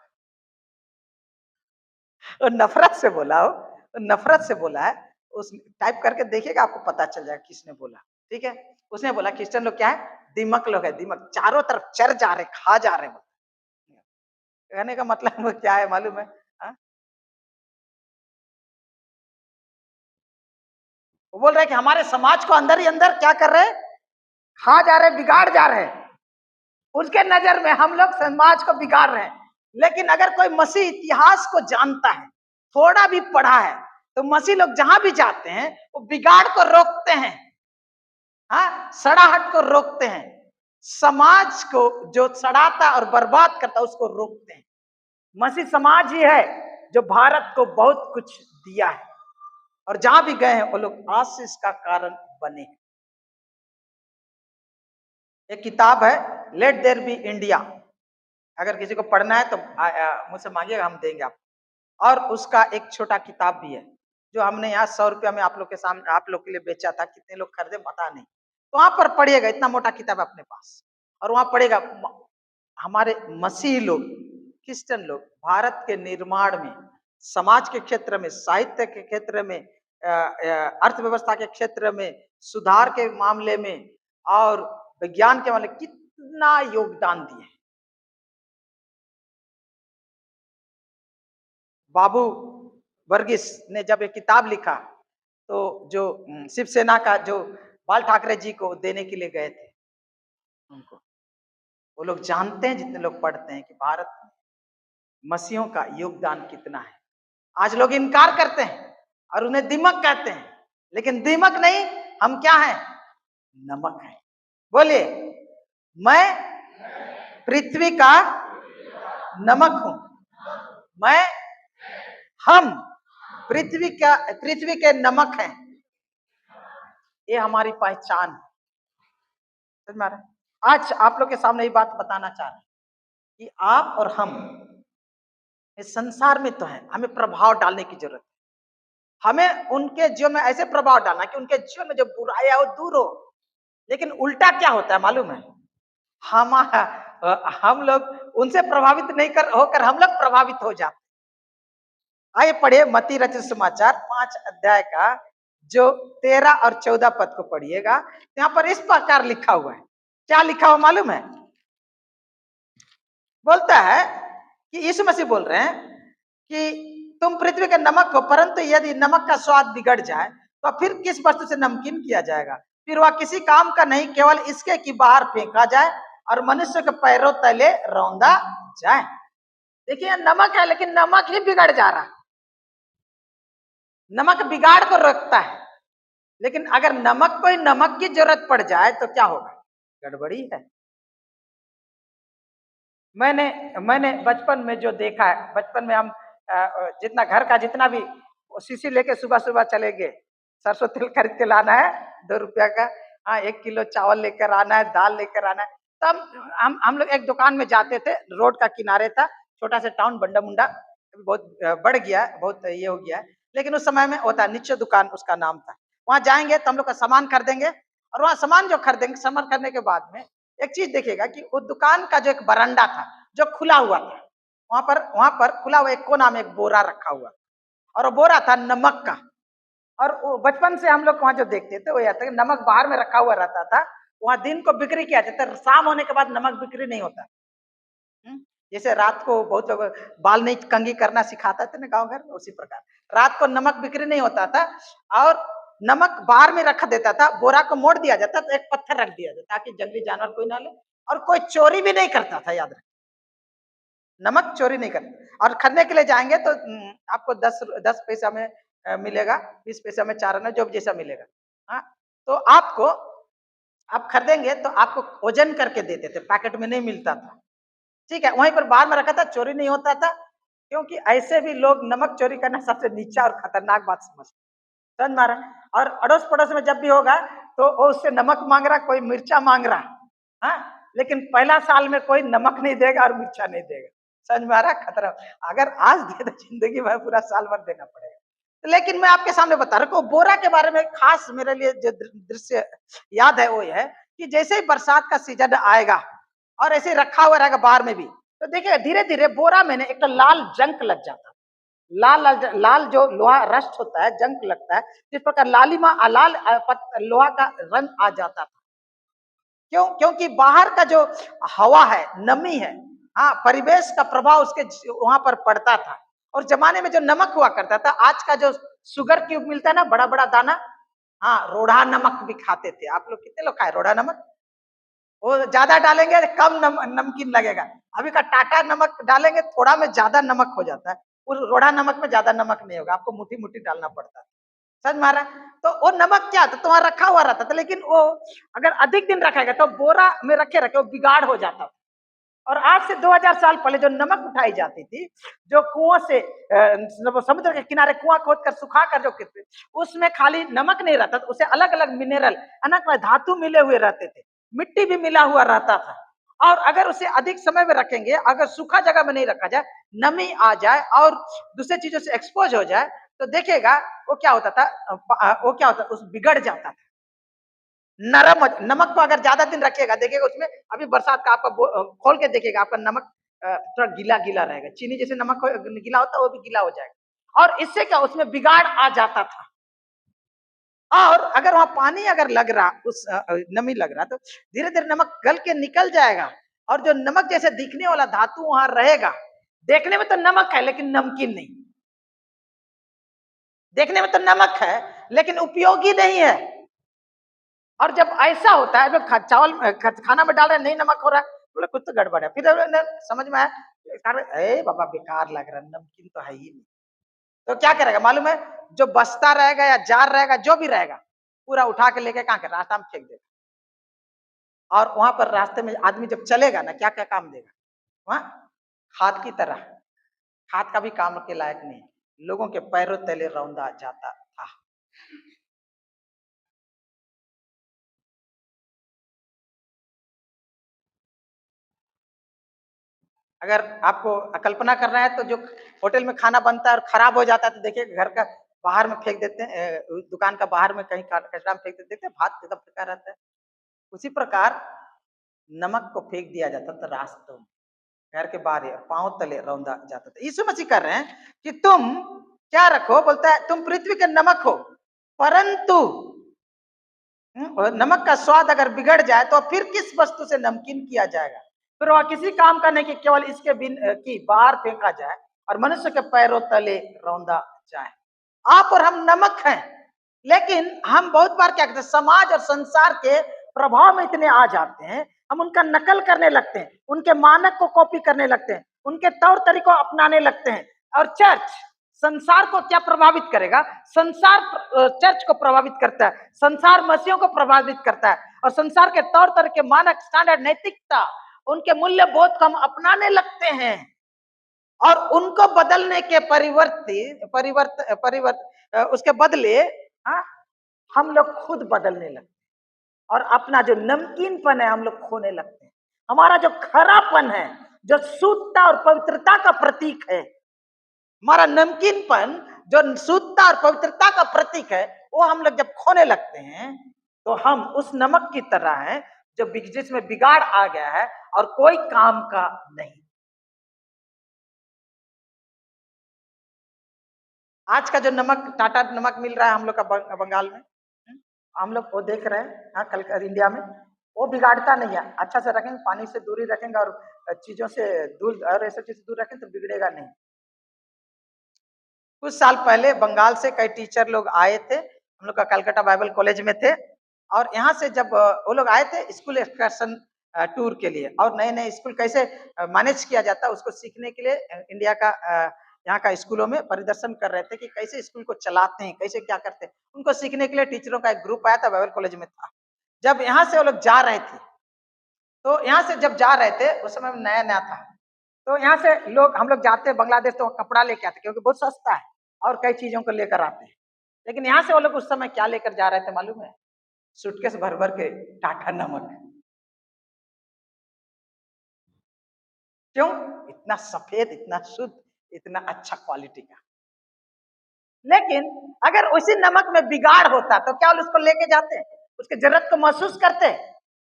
[SPEAKER 1] और नफरत से बोला हो, तो नफरत से बोला है। उस टाइप करके देखिएगा, आपको पता चल जाएगा किसने बोला। ठीक है, उसने बोला क्रिश्चियन लोग क्या है? दिमक लोग है, दिमक, चारों तरफ चर जा रहे, खा जा रहे। कहने का मतलब क्या है मालूम है? हा? वो बोल रहे कि हमारे समाज को अंदर ही अंदर क्या कर रहे? खा जा रहे, बिगाड़ जा रहे। उसके नजर में हम लोग समाज को बिगाड़ रहे हैं। लेकिन अगर कोई मसीह इतिहास को जानता है, थोड़ा भी पढ़ा है, तो मसीह लोग जहां भी जाते हैं वो बिगाड़ को रोकते हैं, हाँ, सड़ाहट को रोकते हैं, समाज को जो सड़ाता और बर्बाद करता उसको रोकते हैं। मसीह समाज ही है जो भारत को बहुत कुछ दिया है, और जहां भी गए हैं वो लोग आशीष का कारण बने हैं। एक किताब है लेट देयर बी इंडिया, अगर किसी को पढ़ना है तो मुझसे मांगिएगा, हम देंगे आपको। और उसका एक छोटा किताब भी है जो हमने यहाँ 100 रुपया में आप लोग के सामने, आप लोग के लिए बेचा था। कितने लोग खरीदे पता नहीं, तो वहां पर पढ़िएगा, इतना मोटा किताब है अपने पास, और वहां पढ़ेगा हमारे मसीही लोग, क्रिश्चियन लोग भारत के निर्माण में, समाज के क्षेत्र में, साहित्य के क्षेत्र में, अर्थव्यवस्था के क्षेत्र में, सुधार के मामले में और विज्ञान के मामले कितना योगदान दिए। बाबू वर्गीस ने जब एक किताब लिखा, तो जो शिवसेना का जो बाल ठाकरे जी को देने के लिए गए थे उनको, वो लोग जानते हैं, जितने लोग पढ़ते हैं, कि भारत में मसीहों का योगदान कितना है। आज लोग इनकार करते हैं और उन्हें दिमक कहते हैं, लेकिन दिमक नहीं, हम क्या हैं? नमक है। बोलिए, मैं पृथ्वी का नमक हूं। मैं हम पृथ्वी के नमक हैं। ये हमारी पहचान है। समझ में आ रहा है? आज आप लोग के सामने ये बात बताना चाह रहे हैं कि आप और हम इस संसार में तो है, हमें प्रभाव डालने की जरूरत है। हमें उनके जीवन में ऐसे प्रभाव डालना कि उनके जीवन में जो बुराई है वो दूर हो। लेकिन उल्टा क्या होता है मालूम है? हम हम लोग उनसे प्रभावित नहीं कर होकर हम लोग प्रभावित हो जाते। आइए पढ़िए मत्ती रचित समाचार 5 अध्याय का जो 13 और 14 पद को पढ़िएगा। यहाँ पर इस प्रकार लिखा हुआ है। क्या लिखा हुआ मालूम है? बोलता है कि यीशु मसीह बोल रहे हैं कि तुम पृथ्वी के नमक हो, परंतु यदि नमक का स्वाद बिगड़ जाए तो फिर किस वस्तु से नमकीन किया जाएगा? फिर वह किसी काम का नहीं, केवल इसके कि बाहर फेंका जाए और मनुष्य के पैरों तले रौंदा जाए। देखिए नमक है, लेकिन नमक ही बिगड़ जा रहा। नमक बिगाड़ को रखता है, लेकिन अगर नमक को ही नमक की जरूरत पड़ जाए तो क्या होगा? गड़बड़ी है। मैंने बचपन में जो देखा है, बचपन में हम जितना घर का जितना भी शीशी लेके सुबह सुबह चले गए, सरसों तेल खरीद के लाना है 2 रुपया का, हाँ 1 किलो चावल लेकर आना है, दाल लेकर आना है। तब हम लोग एक दुकान में जाते थे, रोड का किनारे था, छोटा सा टाउन बंडा मुंडा, बहुत बढ़ गया, बहुत ये हो गया है, लेकिन उस समय में होता नीचे दुकान उसका नाम था। वहां जाएंगे तो हम लोग का सामान खरीदेंगे, और वहां सामान जो खरीदेंगे, सामान खरीदने के बाद में एक चीज देखिएगा कि वो दुकान का जो एक बरामदा था जो खुला हुआ था, वहां पर खुला हुआ एक कोना में एक बोरा रखा हुआ, और वो बोरा था नमक का। और बचपन से हम लोग वहां जो देखते थे वो यह था कि नमक बाहर में रखा हुआ रहता था, वहां दिन को बिक्री किया जाता था, शाम होने के बाद नमक बिक्री नहीं होता। जैसे रात को बहुत लोग बाल नहीं कंघी करना सिखाता थे ना गांव घर में, उसी प्रकार रात को नमक बिक्री नहीं होता था, और नमक बाहर में रख देता था, बोरा को मोड़ दिया जाता तो एक पत्थर रख दिया जाता ताकि जंगली जानवर कोई ना ले, और कोई चोरी भी नहीं करता था। याद रख, नमक चोरी नहीं करता। और खरीदने के लिए जाएंगे तो आपको 10 पैसा में मिलेगा, 20 पैसा में 4 आना, जो जैसा मिलेगा। हाँ, तो आपको आप खरीदेंगे तो आपको वजन करके देते थे, पैकेट में नहीं मिलता था। ठीक है, वहीं पर बाहर में रखा था, चोरी नहीं होता था, क्योंकि ऐसे भी लोग नमक चोरी करना सबसे नीचा और खतरनाक बात समझ मारा। और अड़ोस पड़ोस में जब भी होगा तो वो उससे नमक मांग रहा, कोई मिर्चा मांग रहा, हाँ, लेकिन पहला साल में कोई नमक नहीं देगा और मिर्चा नहीं देगा। समझ में आ रहा खतरा? अगर आज दे तो जिंदगी भर पूरा साल भर देना पड़ेगा। लेकिन मैं आपके सामने बता रहा हूँ बोरा के बारे में खास मेरे लिए जो दृश्य याद है वो है कि जैसे ही बरसात का सीजन आएगा और ऐसे रखा हुआ रहेगा बाहर में भी, तो देखिए धीरे धीरे बोरा में एक तो लाल जंक लग जाता, लाल लाल लाल जो लोहा रस्ट होता है, जंक लगता है, जिस प्रकार लालिमा लाल लोहा का रंग आ जाता था। क्योंकि बाहर का जो हवा है, नमी है, हाँ, परिवेश का प्रभाव उसके वहां पर पड़ता था। और जमाने में जो नमक हुआ करता था, आज का जो शुगर क्यूब मिलता है ना, बड़ा बड़ा दाना, हाँ, रोड़ा नमक भी खाते थे। आप लोग कितने लोग खाए रोड़ा नमक? वो ज्यादा डालेंगे कम नमकीन लगेगा। अभी का टाटा नमक डालेंगे थोड़ा में ज्यादा नमक हो जाता है, उस रोड़ा नमक में ज्यादा नमक नहीं होगा, आपको मुट्ठी मुट्ठी डालना पड़ता है। समझ मारा? तो वो नमक क्या था, तुम्हारा रखा हुआ रहता था, लेकिन वो अगर अधिक दिन रखेगा तो बोरा में रखे रखे वो बिगाड़ हो जाता था। और आज से 2000 साल पहले जो नमक उठाई जाती थी, जो कुओं से समुद्र के किनारे कुआं खोद कर सुखा कर जो करते, उसमें खाली नमक नहीं रहता था, उसे अलग अलग मिनरल, अनेक धातु मिले हुए रहते थे, मिट्टी भी मिला हुआ रहता था। और अगर उसे अधिक समय में रखेंगे, अगर सूखा जगह में नहीं रखा जाए, नमी आ जाए और दूसरे चीजों से एक्सपोज हो जाए, तो देखिएगा वो क्या होता था, वो क्या होता उस बिगड़ जाता था, नरम। नमक को अगर ज्यादा दिन रखिएगा, देखिएगा उसमें अभी बरसात का आपका खोल के देखिएगा, आपका नमक थोड़ा गीला गीला रहेगा, चीनी जैसे नमक गीला होता है वो भी गीला हो जाएगा, और इससे क्या उसमें बिगाड़ आ जाता था। और अगर वहां पानी अगर लग रहा, उस नमी लग रहा, तो धीरे धीरे नमक गल के निकल जाएगा, और जो नमक जैसे दिखने वाला धातु वहां रहेगा। देखने में तो नमक है लेकिन नमकीन नहीं, देखने में तो नमक है लेकिन उपयोगी नहीं है। और जब ऐसा होता है, जब चावल खाना में डाल रहे नहीं नमक हो रहा है, बोले कुछ तो गड़बड़ है। फिर समझ में आया, ए बाबा बेकार लग रहा है, नमकीन तो है ही नहीं। तो क्या करेगा मालूम है? जो बसता रहेगा या जार रहेगा, जो भी रहेगा, पूरा उठा के लेके कहाँ के रास्ता में फेंक देगा। और वहां पर रास्ते में आदमी जब चलेगा ना, क्या क्या काम देगा वहां, खाद की तरह। खाद का भी काम के लायक नहीं, लोगों के पैरों तले रौंदा जाता था। अगर आपको कल्पना करना है तो जो होटल में खाना बनता है और खराब हो जाता है तो देखिए घर का बाहर में फेंक देते हैं, दुकान का बाहर में कहीं कचरा में फेंक देते हैं, भात एकदम फेंका रहता है। उसी प्रकार नमक को फेंक दिया जाता था रास्तों में, घर के बाहर पांव तले रौंदा जाता था। यीशु मसीह कर रहे हैं कि तुम क्या रखो, बोलता है तुम पृथ्वी के नमक हो, परंतु नमक का स्वाद अगर बिगड़ जाए तो फिर किस वस्तु से नमकीन किया जाएगा। फिर वह किसी काम का नहीं कि केवल इसके बिन की बाहर फेंका जाए और मनुष्य के पैरों तले रौंदा जाए। आप और हम नमक हैं, लेकिन हम बहुत बार क्या करते हैं, समाज और संसार के प्रभाव में इतने आ जाते हैं, हम उनका नकल करने लगते हैं, उनके मानक को कॉपी करने लगते हैं, उनके तौर तरीकों अपनाने लगते हैं। और चर्च संसार को क्या प्रभावित करेगा, संसार चर्च को प्रभावित करता है, संसार मसीहों को प्रभावित करता है, और संसार के तौर तरीके, मानक, स्टैंडर्ड, नैतिकता, उनके मूल्य बोध को हम अपनाने लगते हैं। और उनको बदलने के उसके बदले हम लोग खुद बदलने लगते हैं और अपना जो नमकीनपन है हम लोग खोने लगते हैं। हमारा जो खरापन है, जो शुद्धता और पवित्रता का प्रतीक है, हमारा नमकीनपन जो शुद्धता और पवित्रता का प्रतीक है, वो हम लोग जब खोने लगते हैं तो हम उस नमक की तरह हैं जो जिसमें बिगाड़ आ गया है और कोई काम का नहीं। आज का जो नमक, टाटा नमक मिल रहा है हम लोग का बंगाल में, हम लोग वो देख रहे हैं, हाँ, कल इंडिया में वो बिगाड़ता नहीं है। अच्छा से रखेंगे, पानी से दूरी रखेंगे और चीजों से दूर और ऐसे चीज दूर रखें तो बिगड़ेगा नहीं। कुछ साल पहले बंगाल से कई टीचर लोग आए थे, हम लोग का कलकत्ता बाइबल कॉलेज में थे, और यहाँ से जब वो लोग आए थे स्कूल एक्सकर्शन टूर के लिए, और नए नए स्कूल कैसे मैनेज किया जाता है उसको सीखने के लिए इंडिया का यहाँ का स्कूलों में परिदर्शन कर रहे थे कि कैसे स्कूल को चलाते हैं, कैसे क्या करते हैं। उनको सीखने के लिए टीचरों का एक ग्रुप आया था, बाइबल कॉलेज में था। जब यहाँ से वो लोग जा रहे थे, तो यहाँ से जब जा रहे थे उस समय नया नया था, तो यहाँ से लोग, हम लोग जाते हैं बांग्लादेश तो कपड़ा लेके आते क्योंकि बहुत सस्ता है और कई चीजों को लेकर आते हैं। लेकिन यहाँ से वो लोग उस समय क्या लेकर जा रहे थे मालूम है? सूटकेस भर भर के टाटा नमक। क्यों? इतना सफेद, इतना शुद्ध, इतना अच्छा क्वालिटी का। लेकिन अगर उसी नमक में बिगाड़ होता तो क्या उसको लेके जाते, उसके जरूरत को महसूस करते?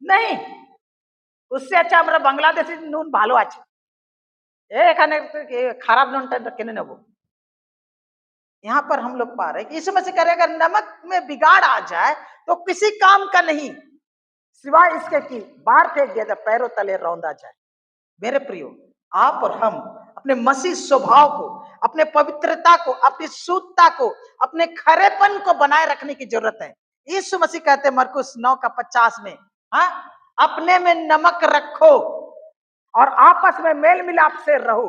[SPEAKER 1] नहीं। उससे अच्छा हमारा बांग्लादेशी नून भालो अच्छा, खराब नून केने नेबो। यहाँ पर हम लोग पा रहे हैं कि यीशु मसीह कह रहे अगर नमक में बिगाड़ आ जाए तो किसी काम का नहीं, सिवाय इसके कि बाहर फेंक दिया जाए, पैरों तले रौंदा जाए। मेरे प्रियो, आप और हम अपने मसीह स्वभाव को, अपने पवित्रता को, अपनी शुद्धता को, अपने खरेपन को बनाए रखने की जरूरत है। यीशु मसीह कहते हैं मरकुस 9:50 में, हाँ, अपने में नमक रखो और आपस में मेल मिलाप से रहो।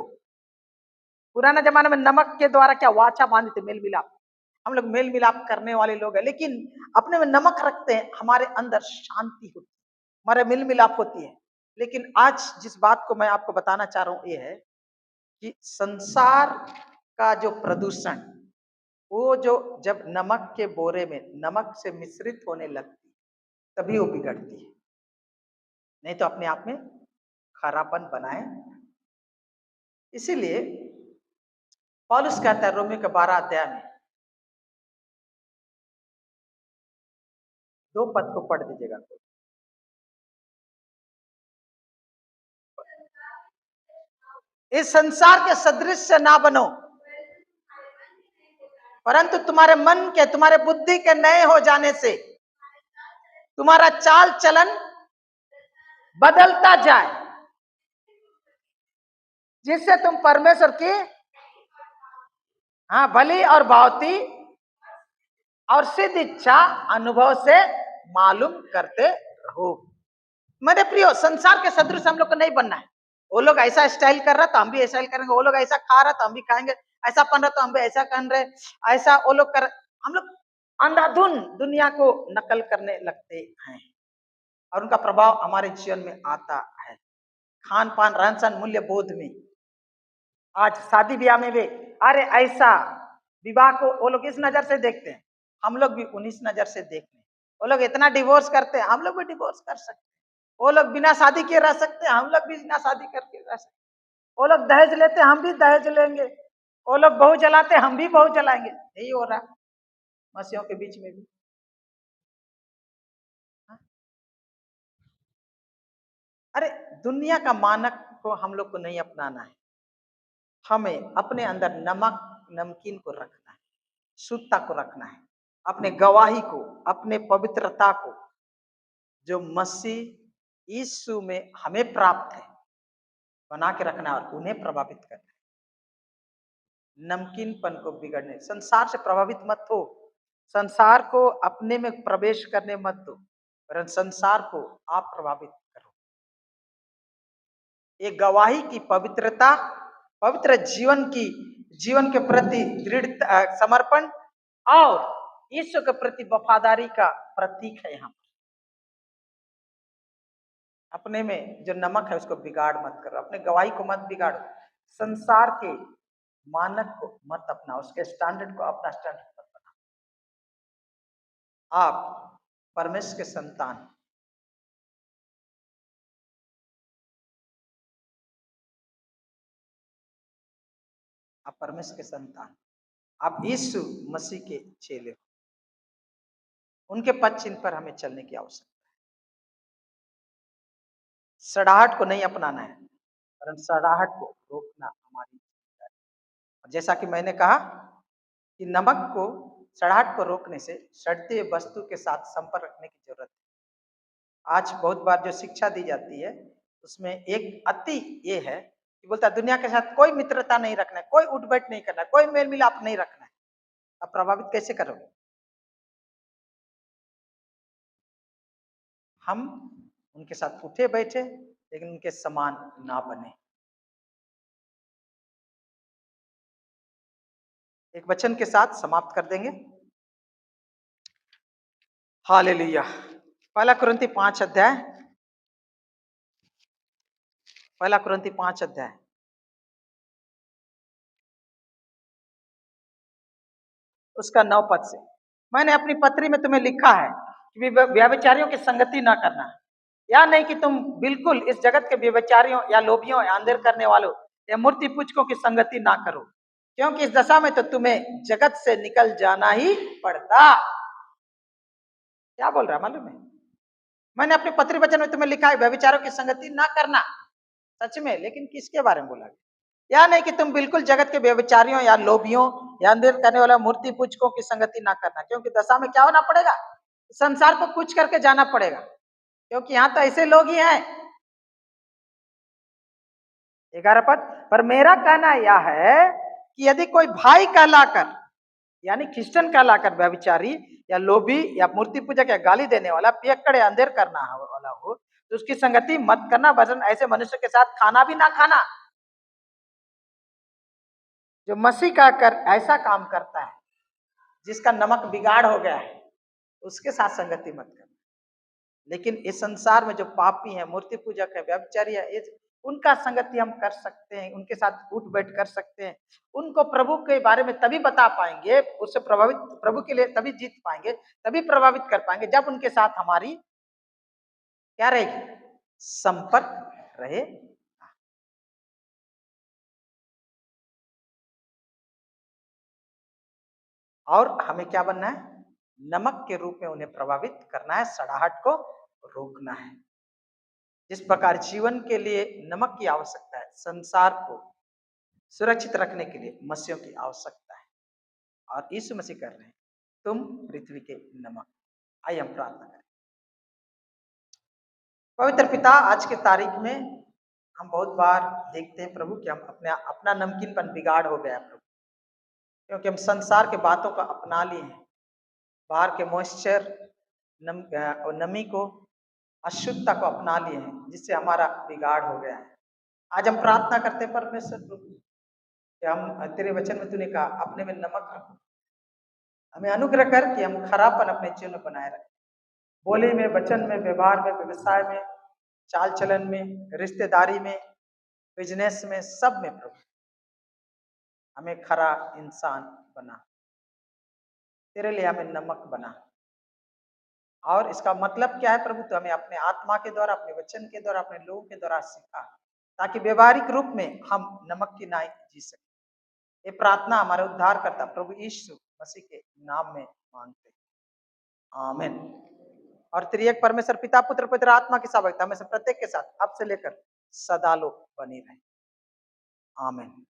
[SPEAKER 1] पुराना जमाने में नमक के द्वारा क्या वाचा बांधते थे, मेल मिलाप। हम लोग मेल मिलाप करने वाले लोग हैं, लेकिन अपने में नमक रखते हैं, हमारे अंदर शांति होती है, हमारे मेल मिलाप होती है। लेकिन आज जिस बात को मैं आपको बताना चाह रहा हूं ये है कि संसार का जो प्रदूषण, वो जो जब नमक के बोरे में नमक से मिश्रित होने लगती तभी वो बिगड़ती है, नहीं तो अपने आप में खरापन बनाए। इसीलिए पौलुस कहता है रोमियो के 12 अध्याय में, 2 पद को पढ़ दीजिएगा। इस संसार के सदृश से ना बनो, परंतु तुम्हारे मन के, तुम्हारे बुद्धि के नए हो जाने से तुम्हारा चाल चलन बदलता जाए, जिससे तुम परमेश्वर की भली और भावती और सिद्ध इच्छा अनुभव से मालूम करते रहो। मेरे प्रियो, संसार के सदृश हम लोग को नहीं बनना है। वो लोग ऐसा स्टाइल कर रहा तो हम भी ऐसा स्टाइल करेंगे, वो लोग ऐसा खा रहा तो हम भी खाएंगे, ऐसा पहन रहा तो हम भी ऐसा पहन रहे, ऐसा वो लोग कर, हम लोग अंधाधुन दुनिया को नकल करने लगते हैं और उनका प्रभाव हमारे जीवन में आता है। खान पान रहन सहन मूल्य बोध में आज शादी ब्याह में भी अरे ऐसा विवाह को वो लोग इस नजर से देखते हैं, हम लोग भी उन्नीस नजर से देखते हैं। वो लोग इतना डिवोर्स करते हैं, हम लोग भी डिवोर्स कर सकते हैं। वो लोग बिना शादी किए रह सकते हैं, हम लोग भी बिना शादी करके रह सकते हैं। वो लोग दहेज लेते हैं, हम भी दहेज लेंगे। वो लोग बहू जलाते हैं, हम भी बहू जलाएंगे। यही हो रहा है मसीहों के बीच में भी। अरे दुनिया का मानक को हम लोग को नहीं अपनाना है, हमें अपने अंदर नमक नमकीन को रखना है, शुद्धता को रखना है, अपने गवाही को, अपने पवित्रता को जो मसीह यीशु में हमें प्राप्त है बना के रखना है और उन्हें प्रभावित करना है। नमकीनपन को बिगड़ने, संसार से प्रभावित मत हो, संसार को अपने में प्रवेश करने मत दो, वरन संसार को आप प्रभावित करो। एक गवाही की पवित्रता, पवित्र जीवन के प्रति दृढ़ समर्पण और ईश्वर के प्रति वफादारी का प्रतीक है। यहाँ अपने में जो नमक है उसको बिगाड़ मत करो, अपने गवाही को मत बिगाड़ो, संसार के मानक को मत अपनाओ, उसके स्टैंडर्ड को अपना स्टैंडर्ड मत बनाओ। आप परमेश्वर के संतान, आप परमेश्वर के संतान, आप यीशु मसीह के चेले हो। उनके पद चिन्ह पर हमें चलने की आवश्यकता है। सड़ाहट को नहीं अपनाना है, परंतु सड़ाहट को रोकना हमारी जिम्मेदारी है। जैसा कि मैंने कहा कि नमक को, सड़ाहट को रोकने से सड़ती हुई वस्तु के साथ संपर्क रखने की जरूरत है। आज बहुत बार जो शिक्षा दी जाती है उसमें एक अति ये है कि बोलता है दुनिया के साथ कोई मित्रता नहीं रखना है, कोई उठ बैठ नहीं करना है, कोई मेल मिलाप नहीं रखना है। अब प्रभावित कैसे करोगे? हम उनके साथ उठे बैठे लेकिन उनके समान ना बने। एक वचन के साथ समाप्त कर देंगे। हालेलुया। पहला कुरिन्थी 5 अध्याय, पहला कुरिन्थी 5 अध्याय उसका 9 पद से, मैंने अपनी पत्री में तुम्हें लिखा है कि व्यभिचारियों की संगति ना करना, या नहीं कि तुम बिल्कुल इस जगत के व्यभिचारियों या लोभियों या अंधेर करने वालों या मूर्ति पूजकों की संगति ना करो, क्योंकि इस दशा में तो तुम्हें जगत से निकल जाना ही पड़ता। क्या बोल रहा है मालूम है? मैंने अपने पत्री वचन में तुम्हें लिखा है व्यभिचारों की संगति ना करना, सच में, लेकिन किसके बारे में बोला गया? या नहीं कि तुम बिल्कुल जगत के व्यभिचारियों या लोभियों या अंधेर करने वाले मूर्ति पूजकों की संगति ना करना, क्योंकि दशा में क्या होना पड़ेगा? संसार को कुछ करके जाना पड़ेगा, क्योंकि यहाँ तो ऐसे लोग ही हैं। 11 पद, पर मेरा कहना यह है कि यदि कोई भाई कहलाकर यानी क्रिश्चियन कहलाकर व्यभिचारी या लोभी या मूर्ति पूजक या गाली देने वाला, पियक्कड़ या अंधेर करना वाला हो तो उसकी संगति मत करना, वरन ऐसे मनुष्य के साथ खाना भी ना खाना। जो मसीह का कर ऐसा काम करता है, जिसका नमक बिगाड़ हो गया है, उसके साथ संगति मत करना। लेकिन इस संसार में जो पापी हैं, मूर्ति पूजक है, व्यभिचारी है, उनका संगति हम कर सकते हैं, उनके साथ उठ बैठ कर सकते हैं, उनको प्रभु के बारे में तभी बता पाएंगे, उससे प्रभावित, प्रभु के लिए तभी जीत पाएंगे, तभी प्रभावित कर पाएंगे जब उनके साथ हमारी क्या रहेगी? संपर्क रहे। और हमें क्या बनना है? नमक के रूप में उन्हें प्रभावित करना है, सड़ाहट को रोकना है। जिस प्रकार जीवन के लिए नमक की आवश्यकता है, संसार को सुरक्षित रखने के लिए मसीहों की आवश्यकता है, और यीशु मसीह कर रहे हैं, तुम पृथ्वी के नमक। आइए हम प्रार्थना करें। पवित्र पिता, आज के तारीख में हम बहुत बार देखते हैं प्रभु कि हम अपना नमकीनपन बिगाड़ हो गया प्रभु, क्योंकि हम संसार के बातों को अपना लिए हैं, बाहर के मॉइस्चर और नमी को, अशुद्धता को अपना लिए हैं, जिससे हमारा बिगाड़ हो गया है। आज हम प्रार्थना करते हैं परमेश्वर प्रभु कि हम तेरे वचन में तूने कहा अपने में नमक रखो, हमें अनुग्रह कर कि हम खरापन अपने जीवन में बनाए रखें, बोली में, वचन में, व्यवहार में, व्यवसाय में, चाल चलन में, रिश्तेदारी में, बिजनेस में, सब में प्रभु हमें खरा इंसान बना, तेरे लिए हमें नमक बना। और इसका मतलब क्या है प्रभु? तो हमें अपने आत्मा के द्वारा, अपने वचन के द्वारा, अपने लोगों के द्वारा सिखा, ताकि व्यवहारिक रूप में हम नमक की नाई जी सके। ये प्रार्थना हमारे उद्धार करता प्रभु यीशु मसीह के नाम में मांगते हैं, आमीन। और त्रिएक परमेश्वर पिता, पुत्र, पवित्र आत्मा की सावधता में से प्रत्येक के साथ अब से लेकर सदा लोग बनी रहे, आमीन।